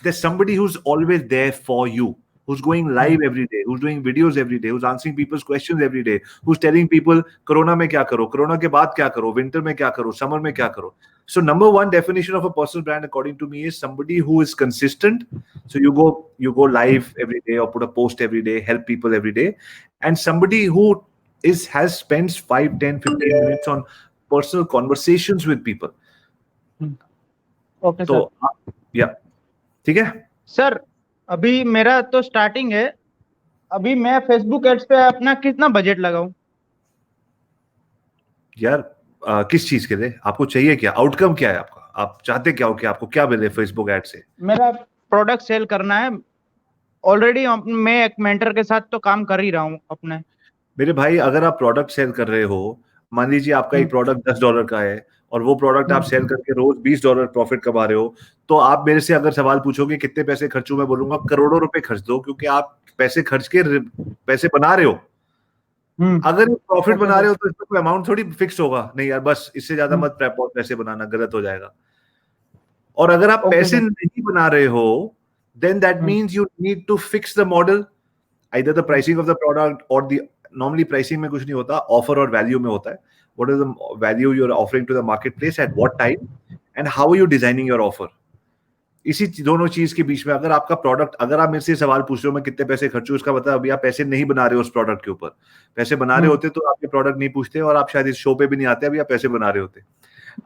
there's somebody who's always there for you, who's going live every day, who's doing videos every day, who's answering people's questions every day, who's telling people corona में क्या करो, corona के बाद क्या करो, winter में क्या करो, समर में क्या करो. So number 1 definition of a personal brand according to me is somebody who is consistent. So you go live every day or put a post every day, help people every day, and somebody who has spent 5, 10, 15 minutes on personal conversations with people. Okay, तो या ठीक है sir. अभी मेरा तो starting है. अभी मैं फेसबुक एड्स पे अपना कितना बजट लगाऊं? यार किस चीज के लिए आपको चाहिए, क्या आउटकम क्या है आपका, आप चाहते क्या हो कि आपको क्या मिले फेसबुक एड से? मेरा प्रोडक्ट सेल करना है. ऑलरेडी मैं एक मेंटर के साथ तो काम कर ही रहा हूँ अपने. मेरे भाई अगर आप प्रोडक्ट सेल कर रहे हो, मान लीजिए आपका एक प्रोडक्ट $10 का है और वो प्रोडक्ट आप सेल करके रोज $20 प्रॉफिट कमा रहे हो, तो आप मेरे से अगर सवाल पूछोगे कितने पैसे खर्चूं, मैं बोलूंगा करोड़ों रुपए खर्च दो, क्योंकि आप पैसे खर्च के पैसे बना रहे हो. अगर प्रॉफिट बना रहे हो तो इसमें कोई अमाउंट थोड़ी फिक्स होगा, नहीं यार बस इससे ज्यादा मत पैसे बनाना, गलत हो जाएगा. और अगर आप पैसे नहीं बना रहे हो, then that means you need to fix the model, either the pricing of the product or the normally pricing में कुछ नहीं होता, offer और value में होता है. What is the value you are offering to the marketplace at what time and how are you designing your offer? इसी दोनों चीज के बीच में अगर आपका प्रोडक्ट, अगर आप मेरे से सवाल पूछ रहे हो मैं कितने पैसे खर्चूं, उसका मतलब अभी आप पैसे नहीं बना रहे हो उस प्रोडक्ट के ऊपर. पैसे बना रहे होते तो आपके प्रोडक्ट नहीं पूछते और आप शायद इस शो पे भी नहीं आते, अभी आप पैसे बना रहे होते.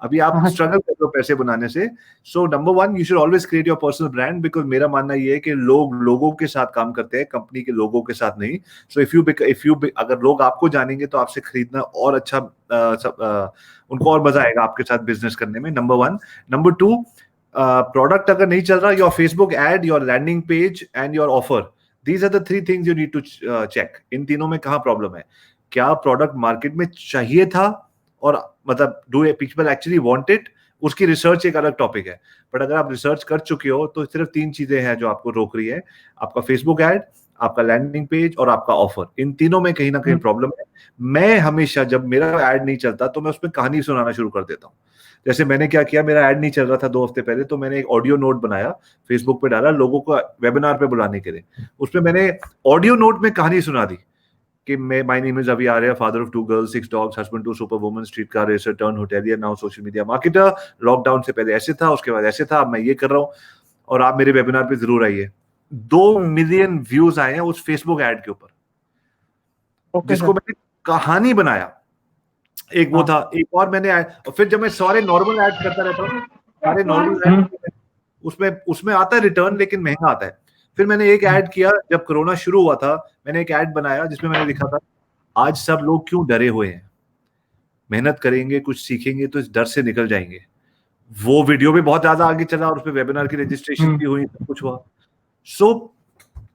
अभी आप स्ट्रगल कर रहे हो पैसे बनाने से. So number 1 you should always create your personal brand, because मेरा मानना ये है कि लोग लोगों के साथ काम करते हैं, कंपनी के लोगों के साथ नहीं. सो इफ यू अगर लोग आपको जानेंगे तो आपसे खरीदना और अच्छा उनको और मजा आएगा आपके साथ बिजनेस करने में. नंबर 1. नंबर 2, प्रोडक्ट अगर नहीं चल रहा, your Facebook ad, your landing page and your offer, these are the 3 things you need to check. इन तीनों में कहाँ प्रॉब्लम है, क्या प्रोडक्ट मार्केट में चाहिए था और मतलब do people actually want it, उसकी रिसर्च एक अलग टॉपिक है. बट अगर आप रिसर्च कर चुके हो तो सिर्फ 3 चीजें हैं जो आपको रोक रही है, आपका फेसबुक एड, आपका लैंडिंग पेज और आपका ऑफर. इन तीनों में कहीं ना कहीं प्रॉब्लम है. मैं हमेशा जब मेरा एड नहीं चलता तो मैं उसमें कहानी सुनाना शुरू कर देता हूँ. जैसे मैंने क्या किया, मेरा एड नहीं चल रहा था 2 हफ्ते पहले, तो मैंने एक ऑडियो नोट बनाया, फेसबुक पे डाला लोगों को वेबिनार पे बुलाने के लिए. उसमें मैंने ऑडियो नोट में कहानी सुना दी कि my name is Abhi Arya, father of 2 girls, 6 dogs, husband to super woman, street car racer, turn hotelier, now social media marketer. Lockdown से पहले ऐसे था, उसके बाद ऐसे था, अब मैं ये कर रहा हूँ और आप मेरे वेबिनार पे जरूर आइए. 2 मिलियन व्यूज आए हैं उस फेसबुक एड के ऊपर, जिसको मैंने कहानी बनाया. एक वो था, एक और मैंने और फिर जब मैं सारे नॉर्मल एड करता रहता हूँ, सारे नॉर्मल उसमें आता है रिटर्न, लेकिन महंगा आता है. फिर मैंने एक ऐड किया जब कोरोना शुरू हुआ था, मैंने एक ऐड बनाया जिसमें मैंने लिखा था आज सब लोग क्यों डरे हुए हैं, मेहनत करेंगे, कुछ सीखेंगे तो इस डर से निकल जाएंगे. वो वीडियो भी बहुत ज्यादा आगे चला और उसपे वेबिनार की रजिस्ट्रेशन भी हुई, सब कुछ हुआ. सो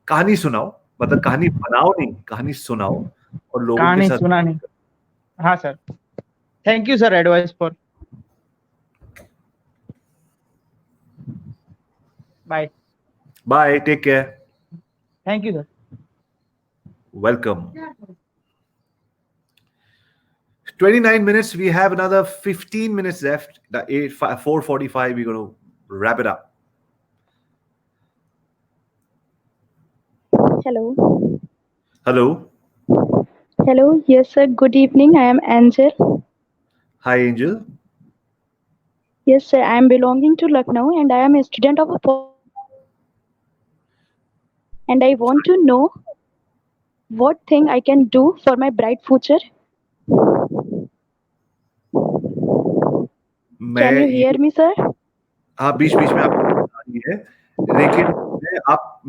कहानी सुनाओ, मतलब कहानी बनाओ नहीं, कहानी सुनाओ और लोगों के साथ सुनानी. हाँ sir, thank you sir advice for. Bye. Bye, take care. Thank you, sir. Welcome. 29 minutes. We have another 15 minutes left. 4:45. We're going to wrap it up. Hello. Hello. Hello, yes, sir. Good evening. I am Angel. Hi, Angel. Yes, sir. I am belonging to Lucknow and I am a student of a and I want to know what thing I can do for my bright future. Can मैं you ये hear me, sir? हाँ, बीच बीच में आपकी बात आ रही है, लेकिन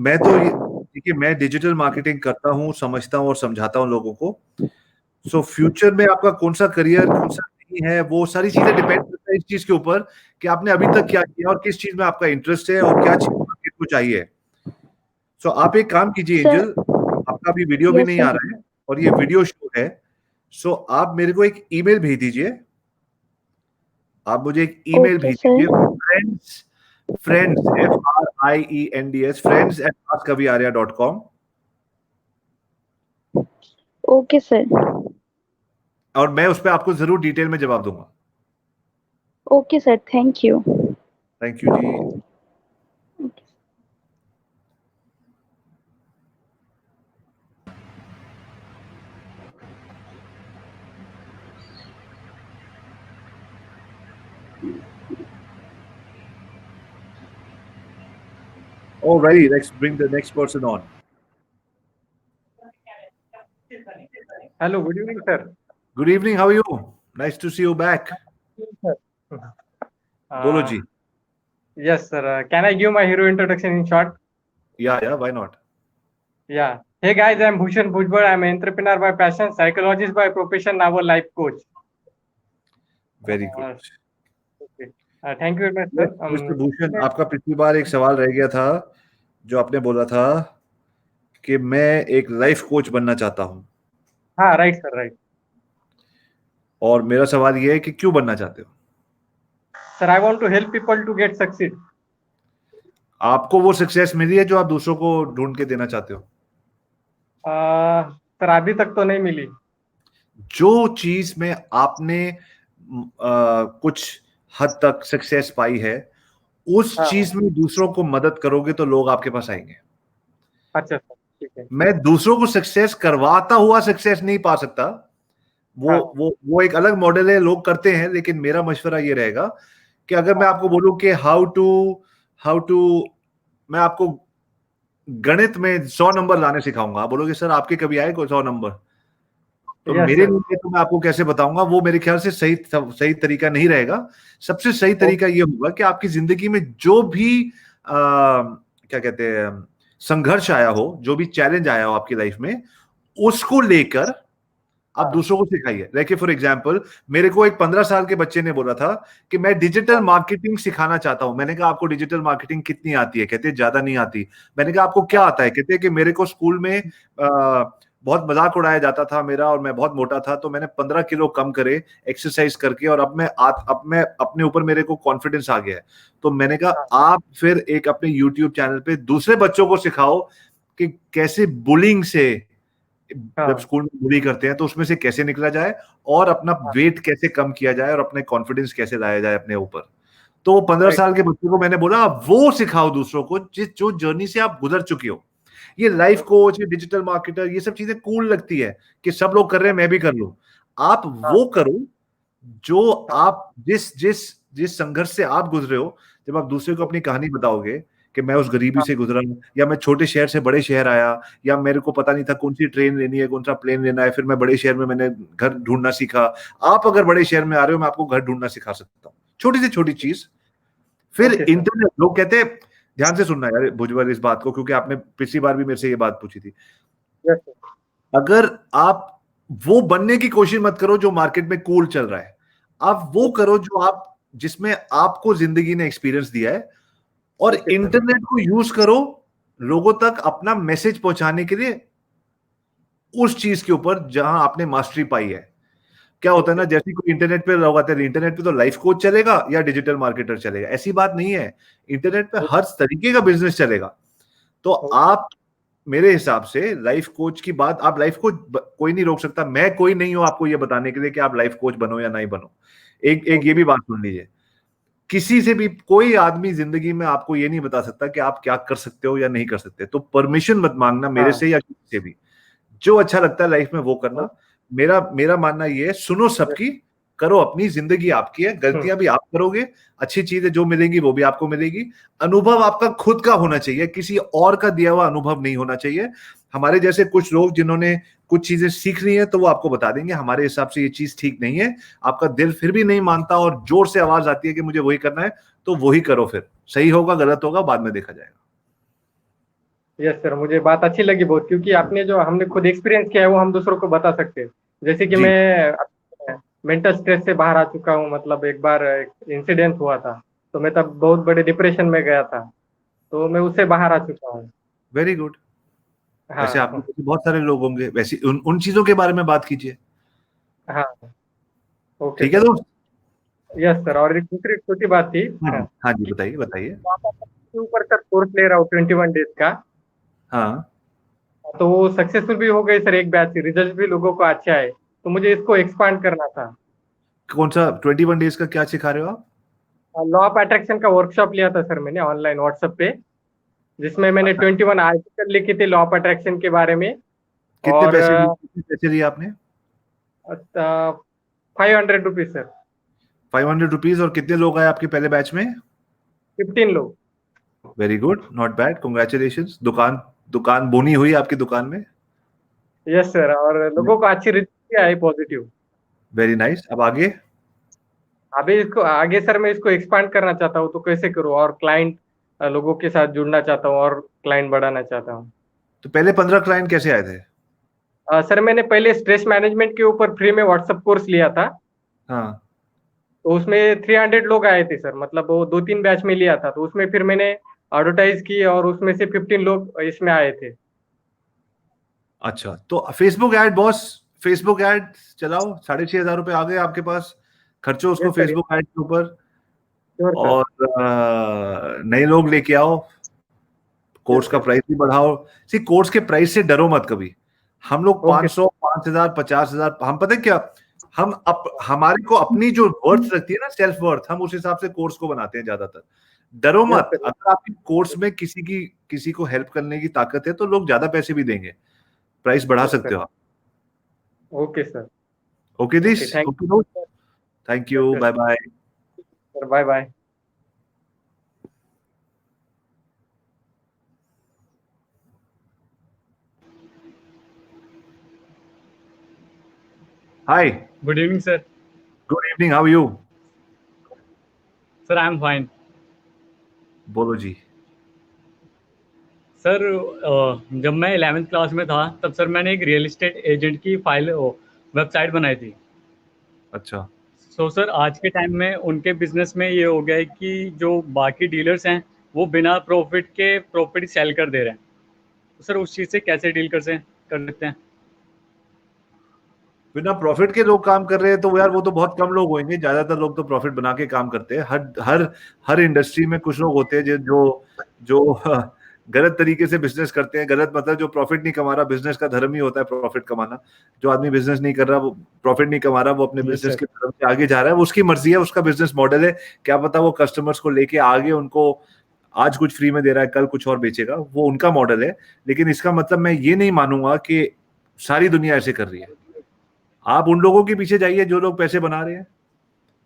मैं तो ये देखिए, मैं डिजिटल मार्केटिंग करता हूँ, समझता हूँ और समझाता हूँ लोगों को। सो फ्यूचर में आपका कौन सा करियर, कौन सा नहीं है, वो सारी चीजें डिपेंड करता है इस चीज के ऊपर कि आपने अभी तक क्या किया और किस चीज में आपका इंटरेस्ट है और क्या चीज मार्केट को चाहिए। सो आप एक काम कीजिए Sir, एंजल, आपका अभी वीडियो भी yes, नहीं sir. आ रहा है और ये वीडियो शो है। सो आप मेरे को एक ईमेल भेज दीजिए, आप मुझे एक ईमेल Okay, भेज sir. दीजिए, friends FRIENDS friends@askabhiarya.com, Okay, sir. और मैं उस पर आपको जरूर डिटेल में जवाब दूंगा। Okay, sir. Thank you. Thank you जी। Alrighty, let's bring the next person on. Hello, good evening, sir. Good evening, how are you? Nice to see you back. Sir. बोलो जी। Yes, sir. Can I give my hero introduction in short? Yeah, why not? Yeah. Hey guys, I'm Bhushan Bhujbal. I'm an entrepreneur by passion, psychologist by profession, now a life coach. Very good. Okay. Thank you very much, sir. Mister Bhushan, आपका पिछली बार एक सवाल रह गया था जो आपने बोला था कि मैं एक लाइफ कोच बनना चाहता हूँ। हाँ, राइट सर, राइट। और मेरा सवाल ये है कि क्यों बनना चाहते हो? Sir, I want to help people to get succeed. आपको वो सक्सेस मिली है जो आप दूसरों को ढूंढ के देना चाहते हो? सर, अभी तक तो नहीं मिली। जो चीज में आपने कुछ हद तक सक्सेस पाई है, उस चीज में दूसरों को मदद करोगे तो लोग आपके पास आएंगे। अच्छा सर, ठीक है। मैं दूसरों को सक्सेस करवाता हुआ सक्सेस नहीं पा सकता, वो एक अलग मॉडल है, लोग करते हैं, लेकिन मेरा मशवरा ये रहेगा कि अगर मैं आपको बोलूं कि हाउ टू मैं आपको गणित में 100 नंबर लाने सिखाऊंगा, आप बोलोगे सर आपके कभी आए कोई 100 नंबर? तो मेरे लिए तो मैं आपको कैसे बताऊंगा, वो मेरे ख्याल से सही तरीका नहीं रहेगा। सबसे सही तरीका ये होगा कि आपकी जिंदगी में जो भी क्या कहते हैं संघर्ष आया हो, जो भी चैलेंज आया हो आपकी लाइफ में, उसको लेकर आप दूसरों को सिखाइए। देखिए फॉर एग्जांपल, मेरे को एक 15 साल के बच्चे ने बोला था कि मैं डिजिटल मार्केटिंग सिखाना चाहता हूं। मैंने कहा आपको डिजिटल मार्केटिंग कितनी आती है? कहते ज्यादा नहीं आती। मैंने कहा आपको क्या आता है? कहते कि मेरे को स्कूल में बहुत मजाक उड़ाया जाता था मेरा, और मैं बहुत मोटा था, तो मैंने 15 किलो कम करे एक्सरसाइज करके, और अब मैं अपने ऊपर मेरे को कॉन्फिडेंस आ गया है। तो मैंने कहा आप फिर एक अपने यूट्यूब चैनल पे दूसरे बच्चों को सिखाओ कि कैसे बुलिंग से, जब स्कूल में बुली करते हैं तो उसमें से कैसे निकला जाए, और अपना वेट कैसे कम किया जाए, और अपने कॉन्फिडेंस कैसे लाया जाए अपने ऊपर। तो वो 15 साल के बच्चे को मैंने बोला वो सिखाओ दूसरों को जो जर्नी से आप गुजर चुके हो। ये लाइफ कोच, ये डिजिटल मार्केटर, ये सब चीजें कूल लगती है कि सब लोग कर रहे हैं मैं भी कर लूं। आप वो करो जो आप जिस संघर्ष से आप गुजरे हो। जब आप दूसरे को अपनी कहानी बताओगे कि मैं उस गरीबी से गुजरा हूं, या मैं छोटे शहर से बड़े शहर आया, या मेरे को पता नहीं था कौन सी ट्रेन लेनी है, कौन सा प्लेन लेना है, फिर मैं बड़े शहर में मैंने घर ढूंढना सीखा। आप अगर बड़े शहर में आ रहे हो, मैं आपको घर ढूंढना सिखा सकता हूँ, छोटी से छोटी चीज। फिर इंटरनेट, लोग कहते हैं, ध्यान से सुनना यार भुजबल इस बात को, क्योंकि आपने पिछली बार भी मेरे से ये बात पूछी थी। अगर आप वो बनने की कोशिश मत करो जो मार्केट में कूल चल रहा है, आप वो करो जिसमें आपको जिंदगी ने एक्सपीरियंस दिया है, और इंटरनेट को यूज करो लोगों तक अपना मैसेज पहुंचाने के लिए, उस चीज के ऊपर जहां आपने मास्टरी पाई है। क्या होता है ना, जैसे कोई इंटरनेट पे लोग आते हैं, इंटरनेट पे तो लाइफ कोच चलेगा या डिजिटल मार्केटर चलेगा, ऐसी बात नहीं है। इंटरनेट पे हर तरीके का बिजनेस चलेगा। तो आप, मेरे हिसाब से लाइफ कोच की बात, आप लाइफ कोच कोई नहीं रोक सकता, मैं कोई नहीं हूं आपको ये बताने के लिए कि आप लाइफ कोच बनो या नहीं बनो। एक ये भी बात सुन लीजिए, किसी से भी कोई आदमी जिंदगी में आपको ये नहीं बता सकता कि आप क्या कर सकते हो या नहीं कर सकते। तो परमिशन मत मांगना मेरे से या किसी से भी। जो अच्छा लगता है लाइफ में वो करना। मेरा मानना ये है, सुनो सबकी, करो अपनी, जिंदगी आपकी है, गलतियां भी आप करोगे, अच्छी चीजें जो मिलेंगी वो भी आपको मिलेगी। अनुभव आपका खुद का होना चाहिए, किसी और का दिया हुआ अनुभव नहीं होना चाहिए। हमारे जैसे कुछ लोग जिन्होंने कुछ चीजें सीख ली है तो वो आपको बता देंगे हमारे हिसाब से ये चीज ठीक नहीं है, आपका दिल फिर भी नहीं मानता और जोर से आवाज आती है कि मुझे वही करना है, तो वही करो, फिर सही होगा गलत होगा बाद में देखा जाएगा। यस सर, मुझे बात अच्छी लगी बहुत, क्योंकि आपने जो हमने खुद एक्सपीरियंस किया है वो हम दूसरों को बता सकते हैं। जैसे कि जी। मैं मेंटल स्ट्रेस से बाहर आ चुका हूँ, मतलब एक बार एक इंसिडेंट हुआ था, तो मैं तब बहुत बड़े डिप्रेशन में गया था, तो मैं उससे बाहर आ चुका हूँ। Very good. वैसे हाँ आपके बहुत सारे लोग होंगे वैसे, उन चीजों के बारे में बात कीजिए। हाँ। ओके ठीक है सर। दोस्त। यस सर, और एक दूसरी छोटी बात थी। हाँ जी, बताइए बताइए। के ऊपर सर कोर्स ले रहा हूँ 21 डेज का, हाँ, तो वो सक्सेसफुल भी हो गई सर, एक बैच, रिजल्ट भी लोगों को अच्छा है, तो मुझे इसको एक्सपांड करना था। कौन सा 21 डेज का क्या सिखा रहे हो आप? लॉ ऑफ अट्रैक्शन का वर्कशॉप लिया था सर मैंने ऑनलाइन व्हाट्सएप पे, जिसमें मैंने 21 आर्टिकल लिखे थे लॉ ऑफ अट्रैक्शन के बारे में। कितने और पैसे लिए आपने? 500 रुपीज सर। 500 रुपीज। और कितने लोग आए आपके पहले बैच में? 15 लोग। Very good, not bad, congratulations. दुकान बोनी हुई आपकी दुकान में। यस सर, और लोगों को अच्छी रिजल्ट आए, पॉजिटिव। Very nice. अब आगे? अभी इसको आगे सर मैं इसको एक्सपांड करना चाहता हूँ, तो कैसे करूँ? और क्लाइंट लोगों के साथ जुड़ना चाहता हूँ और क्लाइंट बढ़ाना चाहता हूँ। तो पहले 15 क्लाइंट कैसे आए थे? सर मैंने पहले स्ट्रेस मैनेजमेंट के ऊपर फ्री में व्हाट्सएप कोर्स लिया था, हाँ, तो उसमें 300 लोग आए थे सर, मतलब वो 2-3 बैच में लिया था, तो उसमें फिर मैंने एडवर्टाइज की और उसमें से 15 लोग इसमें आए थे। अच्छा। तो Facebook ad boss, Facebook ad चलाओ, 6,500 रुपए आ गए आपके पास, खर्चो उसको Yes, sir. फेसबुक ऐड के ऊपर, Sure, sir. और नए लोग लेके आओ, कोर्स का प्राइस भी बढ़ाओ। सी, कोर्स के प्राइस से डरो मत कभी। हम लोग Okay. 500, 5,000, 50,000, हम पता है क्या, हमारे को अपनी जो वर्थ लगती है ना, सेल्फ वर्थ, हम उस हिसाब से कोर्स को बनाते हैं ज्यादातर। डरो Yes, मत, sir. अगर आपकी कोर्स में किसी को हेल्प करने की ताकत है तो लोग ज्यादा पैसे भी देंगे, प्राइस बढ़ा Yes, सकते sir. हो आप। Okay, sir. Okay this, Okay, thank okay you. दोस्त, thank you, Yes, bye sir. Bye. Sir, bye bye. Hi, Good evening, sir. Good evening, how are you? Sir, I am fine. बोलो जी। Sir जब मैं 11th class में था तब sir मैंने एक real estate agent की फाइल वेबसाइट बनाई थी। अच्छा। सो सर आज के टाइम में उनके बिजनेस में ये हो गया है कि जो बाकी डीलर्स हैं वो बिना प्रॉफिट के प्रॉपर्टी सेल कर दे रहे हैं, तो सर उस चीज़ से कैसे डील कर सकते हैं? बिना प्रॉफिट के लोग काम कर रहे हैं तो यार वो तो बहुत कम लोग होंगे, ज्यादातर लोग तो प्रॉफिट बना के काम करते हैं। हर हर हर इंडस्ट्री में कुछ लोग होते हैं जो गलत तरीके से बिजनेस करते हैं। गलत मतलब जो प्रॉफिट नहीं कमा रहा, बिजनेस का धर्म ही होता है प्रॉफिट कमाना। जो आदमी बिजनेस नहीं कर रहा, वो प्रॉफिट नहीं कमा रहा, वो अपने Yes, बिजनेस sir. के धर्म से आगे जा रहा है, वो उसकी मर्जी है, उसका बिजनेस मॉडल है। क्या पता वो कस्टमर्स को लेके आगे उनको आज कुछ फ्री में दे रहा है, कल कुछ और बेचेगा, वो उनका मॉडल है। लेकिन इसका मतलब मैं ये नहीं मानूंगा कि सारी दुनिया ऐसे कर रही है। आप उन लोगों के पीछे जाइए जो लोग पैसे बना रहे हैं,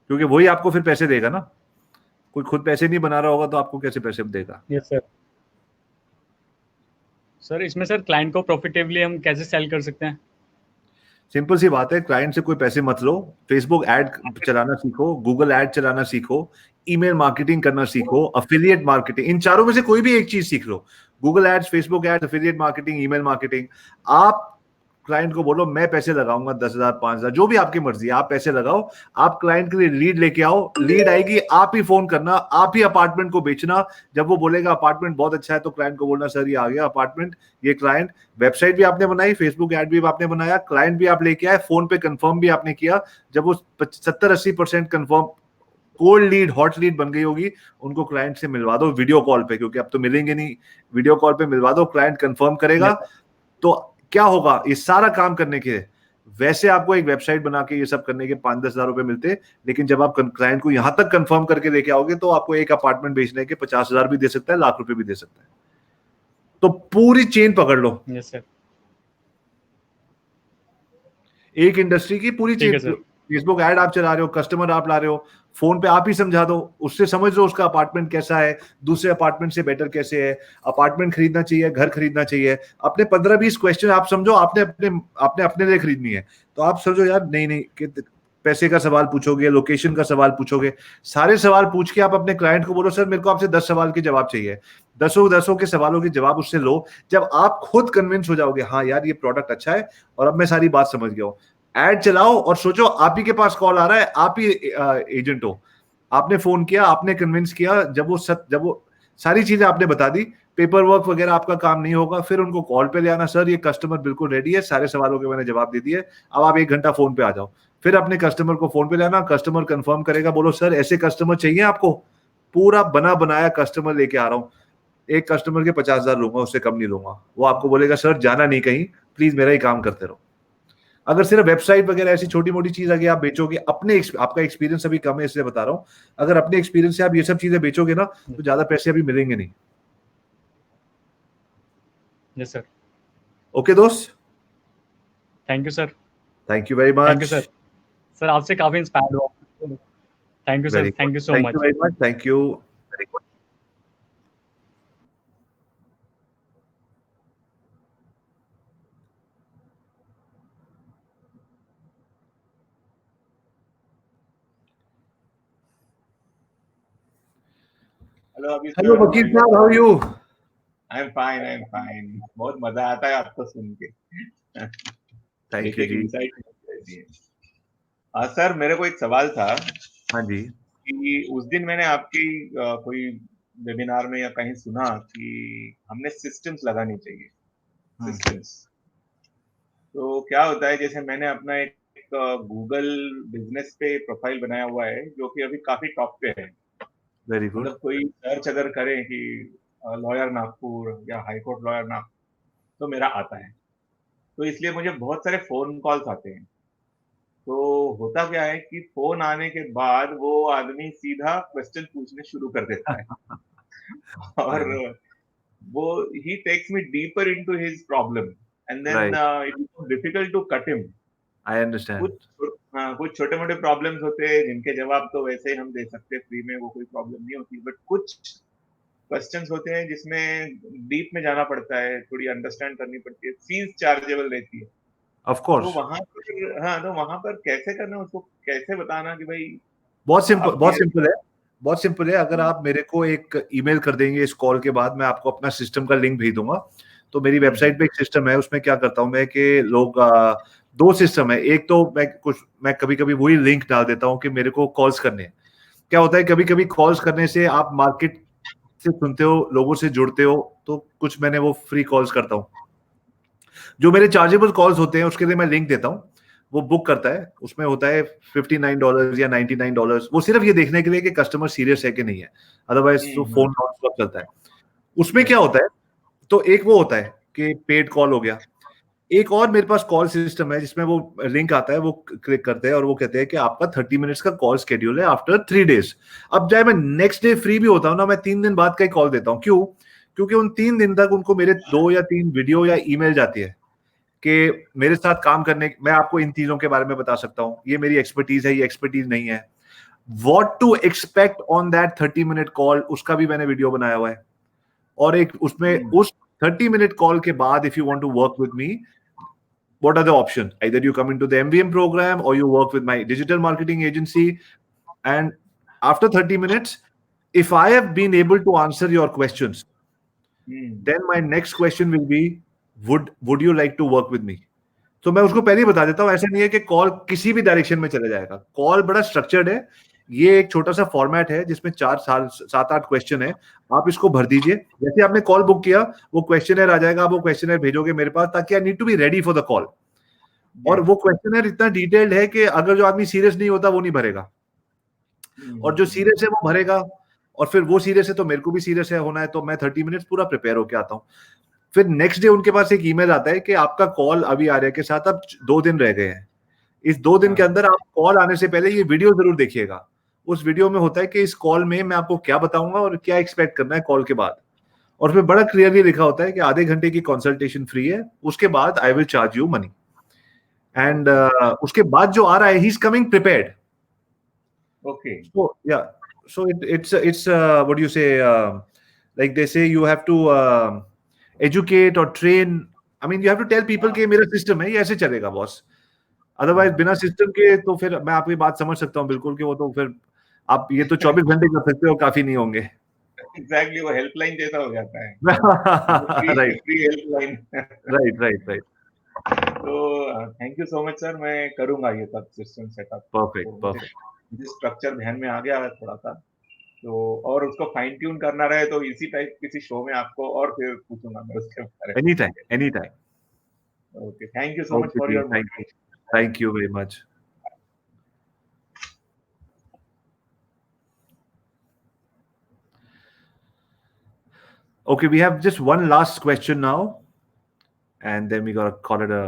क्योंकि वही आपको फिर पैसे देगा ना। कोई खुद पैसे नहीं बना रहा होगा तो आपको कैसे पैसे देगा? Yes sir. सर इसमें सर क्लाइंट को प्रॉफिटेबली हम कैसे सेल कर सकते हैं? सिंपल सी बात है, क्लाइंट से कोई पैसे मत लो, फेसबुक ऐड चलाना सीखो, गूगल ऐड चलाना सीखो, ईमेल मार्केटिंग करना सीखो, अफिलिएट मार्केटिंग, इन चारों में से कोई भी एक चीज सीख लो। Google ads, Facebook ads, affiliate marketing, email marketing. आप क्लाइंट को बोलो मैं पैसे लगाऊंगा 10,000, 5,000, जो भी आपकी मर्जी है, आप पैसे लगाओ। आप क्लाइंट के लिए लीड लेके आओ, लीड आएगी, आप ही फोन करना, आप ही अपार्टमेंट को बेचना। जब वो बोलेगा अपार्टमेंट बहुत अच्छा है तो क्लाइंट को बोलना सर ये आ गया अपार्टमेंट, ये क्लाइंट। वेबसाइट भी आपने बनाई, फेसबुक ऐड भी आपने बनाया, क्लाइंट भी आप लेके आए, फोन पे कंफर्म भी आपने किया। जब वो 70-80% confirm cold lead, hot lead बन गई होगी, उनको क्लाइंट से मिलवा दो वीडियो कॉल पे, क्योंकि अब तो मिलेंगे नहीं, वीडियो कॉल पे मिलवा दो, क्लाइंट कंफर्म करेगा। तो क्या होगा, ये सारा काम करने के वैसे आपको एक वेबसाइट बना के ये सब करने के 5-10 हजार रुपए मिलते, लेकिन जब आप क्लाइंट को यहां तक कंफर्म करके लेके आओगे तो आपको एक अपार्टमेंट बेचने के 50,000 भी दे सकता है, लाख रुपए भी दे सकता है। तो पूरी चेन पकड़ लो। Yes sir. एक इंडस्ट्री की पूरी ठीक है चीज, सर। फेसबुक ऐड आप चला रहे हो, कस्टमर आप ला रहे हो, फोन पे आप ही समझा दो, उससे समझ लो उसका अपार्टमेंट कैसा है, दूसरे अपार्टमेंट से बेटर कैसे है, अपार्टमेंट खरीदना चाहिए, घर खरीदना चाहिए, अपने 15-20 क्वेश्चन आप समझो, आपने अपने लिए खरीदनी है तो आप समझो यार, नहीं नहीं कि पैसे का सवाल पूछोगे, लोकेशन का सवाल पूछोगे, सारे सवाल पूछ के आप अपने क्लाइंट को बोलो सर मेरे को आपसे 10 सवाल के जवाब चाहिए, दसों के सवालों के जवाब उससे लो। जब आप खुद कन्विंस हो जाओगे हाँ यार ये प्रोडक्ट अच्छा है और अब मैं सारी बात समझ गया हूँ, ऐड चलाओ और सोचो आप ही के पास कॉल आ रहा है, आप ही एजेंट हो, आपने फोन किया, आपने कन्विंस किया, जब वो सारी चीजें आपने बता दी, पेपर वर्क वगैरह आपका काम नहीं होगा, फिर उनको कॉल पे ले आना, सर ये कस्टमर बिल्कुल रेडी है, सारे सवालों के मैंने जवाब दे दिए, अब आप 1 घंटा फोन पे आ जाओ, फिर अपने कस्टमर को फोन पे लाना, कस्टमर कंफर्म करेगा, बोलो सर ऐसे कस्टमर चाहिए आपको, पूरा बना बनाया कस्टमर लेके आ रहा हूँ, एक कस्टमर के 50,000 लूंगा, उससे कम नहीं लूंगा, वो आपको बोलेगा सर जाना नहीं कहीं, प्लीज मेरा ही काम करते रहो। अगर सिर्फ वेबसाइट वगैरह ऐसी छोटी मोटी चीज आगे आप बेचोगे, आपका एक्सपीरियंस अभी कम है इसलिए बता रहा हूँ, अगर अपने एक्सपीरियंस से आप ये सब चीजें बेचोगे ना तो ज्यादा पैसे अभी मिलेंगे नहीं। Yes sir. ओके दोस्त, thank you sir. Thank you very much. Thank you sir. Sir आपसे काफी इंस्पायर्ड हुआ। Thank you sir, thank you so much. Very much, thank you very much. Hello वकील साहब, how are you? I am fine. बहुत मजा आता है आपको सुन के। Thank you ji. सर मेरे को एक सवाल था हाँ जी। कि उस दिन मैंने आपकी कोई वेबिनार में या कहीं सुना कि हमने सिस्टम्स लगानी चाहिए, सिस्टम्स। तो क्या होता है, जैसे मैंने अपना एक गूगल बिजनेस पे प्रोफाइल बनाया हुआ है जो कि अभी काफी टॉप पे है। Very good. मतलब कोई सर्च अगर करें कि लॉयर नागपुर या हाई कोर्ट लॉयर नागपुर तो मेरा आता है, तो इसलिए मुझे बहुत सारे फोन कॉल्स आते हैं। तो होता क्या है कि फोन आने के बाद वो आदमी सीधा क्वेश्चन पूछने शुरू कर देता है और वो ही takes me deeper into his problem and then it is difficult to cut him. I understand. कुछ छोटे मोटे प्रॉब्लम्स होते हैं जिनके जवाब तो वैसे ही हम दे सकते हैं फ्री में, वो कोई प्रॉब्लम नहीं होती, बट कुछ क्वेश्चंस होते हैं जिसमें डीप में जाना पड़ता है, थोड़ी अंडरस्टैंड करनी पड़ती है, फीस चार्जेबल रहती है। Of course. तो वहां पर तो वहां पर कैसे करना, उसको कैसे बताना कि भाई बहुत सिंपल है। अगर आप मेरे को एक ईमेल कर देंगे इस कॉल के बाद, मैं आपको अपना सिस्टम का लिंक भेज दूंगा। तो मेरी वेबसाइट पे एक सिस्टम है, उसमें क्या करता हूं मैं कि लोग 2 सिस्टम है। एक तो मैं कभी-कभी वही लिंक डाल देता हूं कि मेरे को कॉल्स करने हैं। क्या होता है कभी-कभी कॉल्स करने से आप मार्केट से सुनते हो, लोगों से जुड़ते हो, तो कुछ मैंने वो फ्री कॉल्स करता हूं। जो मेरे चार्जेबल कॉल्स होते हैं उसके लिए मैं लिंक देता हूं, वो बुक करता है, उसमें होता है $59 या $99। वो सिर्फ ये देखने के लिए कि कस्टमर सीरियस है कि नहीं है, अदरवाइज तो फोन नॉन स्टॉप चलता है। उसमें क्या होता है, तो एक वो होता है कि पेड कॉल हो गया। एक और मेरे पास कॉल सिस्टम है जिसमें वो लिंक आता है, वो क्लिक करते हैं और वो कहते हैं कि आपका 30 मिनट्स का कॉल शेड्यूल है आफ्टर 3 डेज। अब चाहे मैं नेक्स्ट डे फ्री भी होता हूँ ना, मैं 3 दिन बाद का ही कॉल देता हूँ। क्यों? क्योंकि उन 3 दिन तक उनको मेरे 2 या 3 वीडियो या ईमेल जाती है कि मेरे साथ काम करने, मैं आपको इन चीजों के बारे में बता सकता हूँ, ये मेरी एक्सपर्टीज है, ये एक्सपर्टीज नहीं है। What to expect on that 30 minute call, उसका भी मैंने वीडियो बनाया हुआ है। और एक उसमें उस 30 मिनट कॉल के बाद if you want to work with me, what are the options? Either you come into the MVM program or you work with my digital marketing agency. And after 30 minutes, if I have been able to answer your questions, then my next question will be, would you like to work with me? तो मैं उसको पहले ही बता देता हूँ, ऐसा नहीं है कि कॉल किसी भी डायरेक्शन में चले जाएगा। कॉल बड़ा स्ट्रक्चर्ड है, ये एक छोटा सा फॉर्मेट है जिसमें 7-8 क्वेश्चन है, आप इसको भर दीजिए। जैसे आपने कॉल बुक किया, वो क्वेश्चनर आ जाएगा, आप वो क्वेश्चनर भेजोगे मेरे पास, ताकि I need to be ready for the call. और वो क्वेश्चनर इतना डिटेल्ड है कि अगर जो आदमी सीरियस नहीं होता वो नहीं भरेगा, और जो सीरियस है वो भरेगा, और फिर वो सीरियस है तो मेरे को भी सीरियस है होना है, तो मैं 30 मिनट्स पूरा प्रिपेयर होके आता हूँ। फिर नेक्स्ट डे उनके पास एक ईमेल आता है कि आपका कॉल अभी आ रहे के साथ अब 2 दिन रह गए हैं, इस 2 दिन के अंदर आप कॉल आने से पहले ये वीडियो जरूर देखिएगा। उस वीडियो में होता है कि इस कॉल में मैं आपको क्या बताऊंगा और क्या एक्सपेक्ट करना है कॉल के बाद, और फिर बड़ा क्लियरली लिखा होता है कि आधे घंटे की कंसल्टेशन फ्री है, उसके बाद I will charge you money. And उसके बाद जो आ रहा है he is coming prepared. Okay. So yeah, so it's what do you say? Like they say, you have to educate or train. I mean, you have to tell people कि मेरा system है, ये ऐसे चलेगा बॉस. अदरवाइज बिना system के तो फिर मैं आपकी बात समझ सकता हूँ बिल्कुल कि वो तो फिर आप ये तो 24 घंटे कर सकते हो, काफी नहीं होंगे. Exactly, वो हेल्पलाइन जैसा हो जाता है. Right free helpline. राइट. तो thank you so much sir. मैं करूंगा ये सब सिस्टम सेटअप. परफेक्ट. मुझे स्ट्रक्चर ध्यान में आ गया है थोड़ा सा, तो और उसको फाइन ट्यून करना रहे तो इसी टाइप किसी शो में आपको और फिर पूछूंगा मैं उसके बारे में. Any time. Okay, thank you so much for your motivation. Thank you very much. Okay, we have just one last question now, and then we gotta call it a.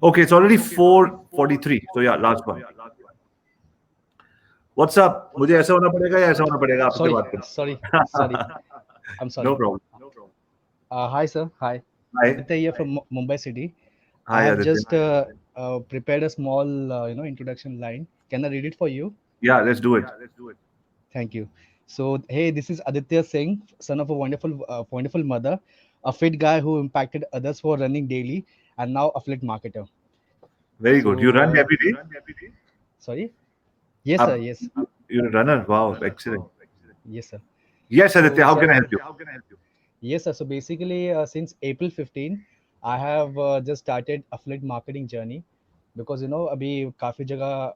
Okay, it's already 4:43. So yeah, last one. What's up? मुझे ऐसा होना पड़ेगा या ऐसा होना पड़ेगा आपसे बात करना? Sorry. I'm sorry. No problem. Hi, sir. Hi. Hi. Aditya here from Mumbai City. Hi, I have Aditya. just prepared a small, introduction line. Can I read it for you? Yeah, let's do it. Thank you. So, hey, this is Aditya Singh, son of a wonderful mother, a fit guy who impacted others for running daily, and now affiliate marketer. Very good. You run every day? Sorry? Yes, sir. Yes. You're a runner. Wow, excellent. Yes, sir. Yes, Aditya. So, How sir, can I help you? Yes, sir. So basically, since April 15, I have just started affiliate marketing journey because अभी काफी जगह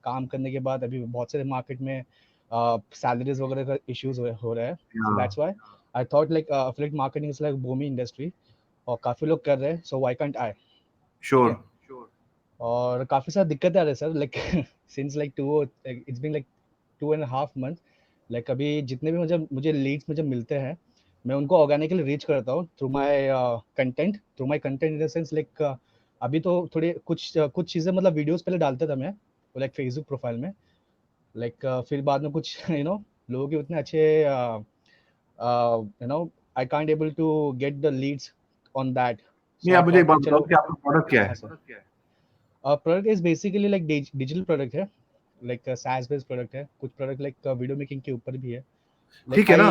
काम करने के बाद अभी बहुत सारे मार्केट में salaries वगैरह का issues हो रहा है. So that's why I thought like affiliate marketing is like booming industry और काफी लोग कर रहे हैं. So why can't I? Sure. और काफी सारी दिक्कतें आ रही है sir. Like since like it's been like 2.5 months. Like अभी जितने भी मुझे leads मुझे मिलते हैं, मैं उनको ऑर्गेनिकली रीच करता हूँ through my content in the sense like अभी तो थोड़े कुछ चीज़ें मतलब वीडियोस पहले डालता था मैं लाइक फेसबुक प्रोफाइल में लाइक फिर बाद में कुछ लोगों के उतने अच्छे I can't able to get the leads on that. नहीं, आप मुझे एक बात बताओ कि आपका प्रोडक्ट क्या है? Product is basically like digital product है, लाइक SaaS बेस्ड प्रोडक्ट है. कुछ प्रोडक्ट लाइक वीडियो मेकिंग के ऊपर भी है. ठीक है ना,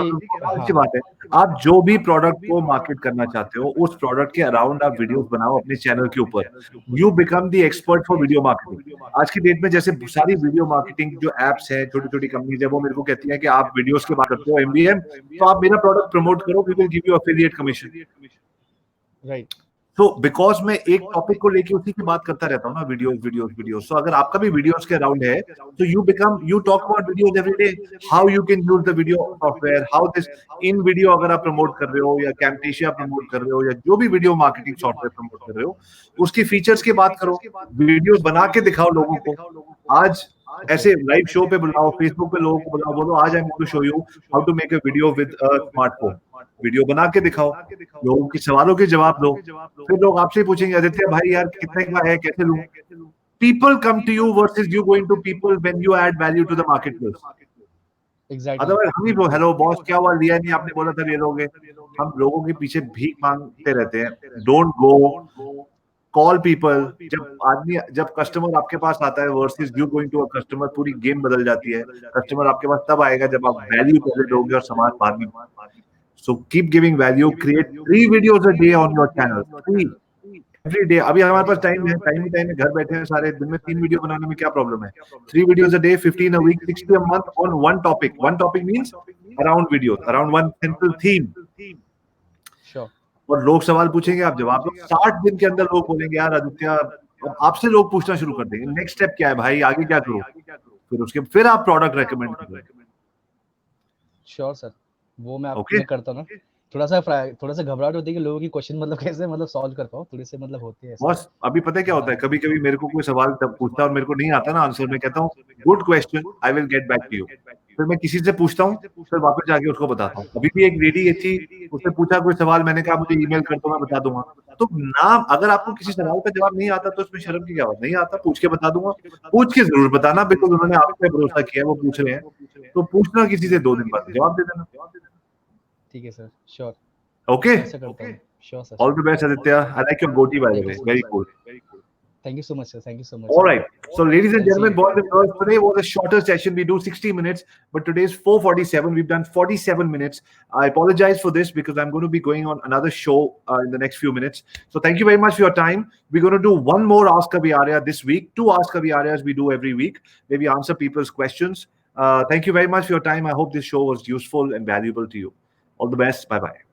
अच्छी बात है. आप जो भी प्रोडक्ट को मार्केट करना चाहते हो उस प्रोडक्ट के अराउंड आप वीडियोस बनाओ अपने चैनल के ऊपर. You become the expert for video marketing. आज की डेट में जैसे सारी वीडियो मार्केटिंग जो एप्स है, छोटी छोटी कंपनीज है, वो मेरे को कहती है कि आप वीडियोस की बात करते हो MVM, तो आप मेरा प्रोडक्ट प्रमोट करो, we will give you affiliate commission. Right. तो बिकॉज मैं एक टॉपिक को लेके उसी की बात करता रहता हूँ ना, वीडियोस. तो अगर आपका भी वीडियोस के अराउंड है तो you talk about videos every day, how you can use the video software, how this in video अगर आप प्रमोट कर रहे हो या कैम्टेशिया प्रमोट कर रहे हो या जो भी वीडियो मार्केटिंग सॉफ्टवेयर प्रमोट कर रहे हो उसकी फीचर्स की बात करो, वीडियोस बना के दिखाओ लोगों को. आज ऐसे लाइव शो पे बुलाओ, फेसबुक पे लोगों को बुलाओ, बोलो आज I want to show you how to make a video with a smartphone. Video बना के दिखाओ, लोगों के सवालों के जवाब दो. फिर लोग आपसे पूछेंगे आदित्य भाई यार कितने का है, कैसे लूं. People come to you versus you going to people when you add value to the marketplace. Exactly. Otherwise हम ही हेलो बॉस क्या हुआ, लिया नहीं आपने, बोला था ले लोगे. हम लोगों के पीछे भीख मांगते रहते हैं. Don't go, call people. जब कस्टमर आपके पास आता है versus you going to a customer, पूरी गेम बदल जाती है. कस्टमर आपके पास तब आएगा जब आप वैल्यू पहले दोगे और समाज बाद में. So keep giving value. Create 3 videos a day on your channel. 3 every day. अभी हमारे पास टाइम है, घर बैठे हैं सारे दिन में 3 वीडियो बनाने में क्या प्रॉब्लम है? 3 videos a day, 15 a week, 60 a month on one topic. One topic means around videos, around one central theme. Sure. और लोग सवाल पूछेंगे, आप जवाब दो. 60 दिन के अंदर लोग बोलेंगे यार आदित्य, आपसे लोग पूछना शुरू कर देंगे नेक्स्ट स्टेप क्या है भाई, आगे क्या करूं. फिर आप प्रोडक्ट रेकमेंड करो. श्योर सर, वो मैं आपको करता हूँ ना. थोड़ा सा घबराहट होती है कि लोगों की क्वेश्चन मतलब कैसे मतलब सॉल्व कर पाऊँ, थोड़ी से मतलब होती है. बॉस अभी पता है क्या होता है, कभी कभी मेरे को कोई सवाल तब पूछता है और मेरे को नहीं आता ना आंसर, मैं कहता हूँ good question, I will get back to you. फिर मैं किसी से पूछता हूँ, फिर वापस जाके उसको बताता हूँ. अभी भी एक लेडी थी, उसने पूछा कोई सवाल, मैंने कहा मुझे ईमेल कर दो, मैं बता दूंगा. तो नाम अगर आपको किसी सवाल का जवाब नहीं आता तो इसमें शर्म की क्या बात. नहीं आता, पूछ के बता दूंगा. पूछ के जरूर बताना, बिकॉज उन्होंने आप पे भरोसा किया, वो पूछ रहे हैं. तो पूछना किसी से 2 दिन बाद, जवाब दे देना. ठीक है sir, sure. Okay. Sure, sir. All the best, Aditya. I like your goatee, by the way. Very cool. Thank you so much, sir. Thank you so much. All right. So, ladies and I'll see gentlemen, you. boys and girls, today was a shorter session. We do 60 minutes, but today's 4:47. We've done 47 minutes. I apologize for this because I'm going to be going on another show in the next few minutes. So, thank you very much for your time. We're going to do one more Ask Kabhi Arya this week. 2 Ask Kabhi Aryas we do every week, where we answer people's questions. Thank you very much for your time. I hope this show was useful and valuable to you. All the best. Bye-bye.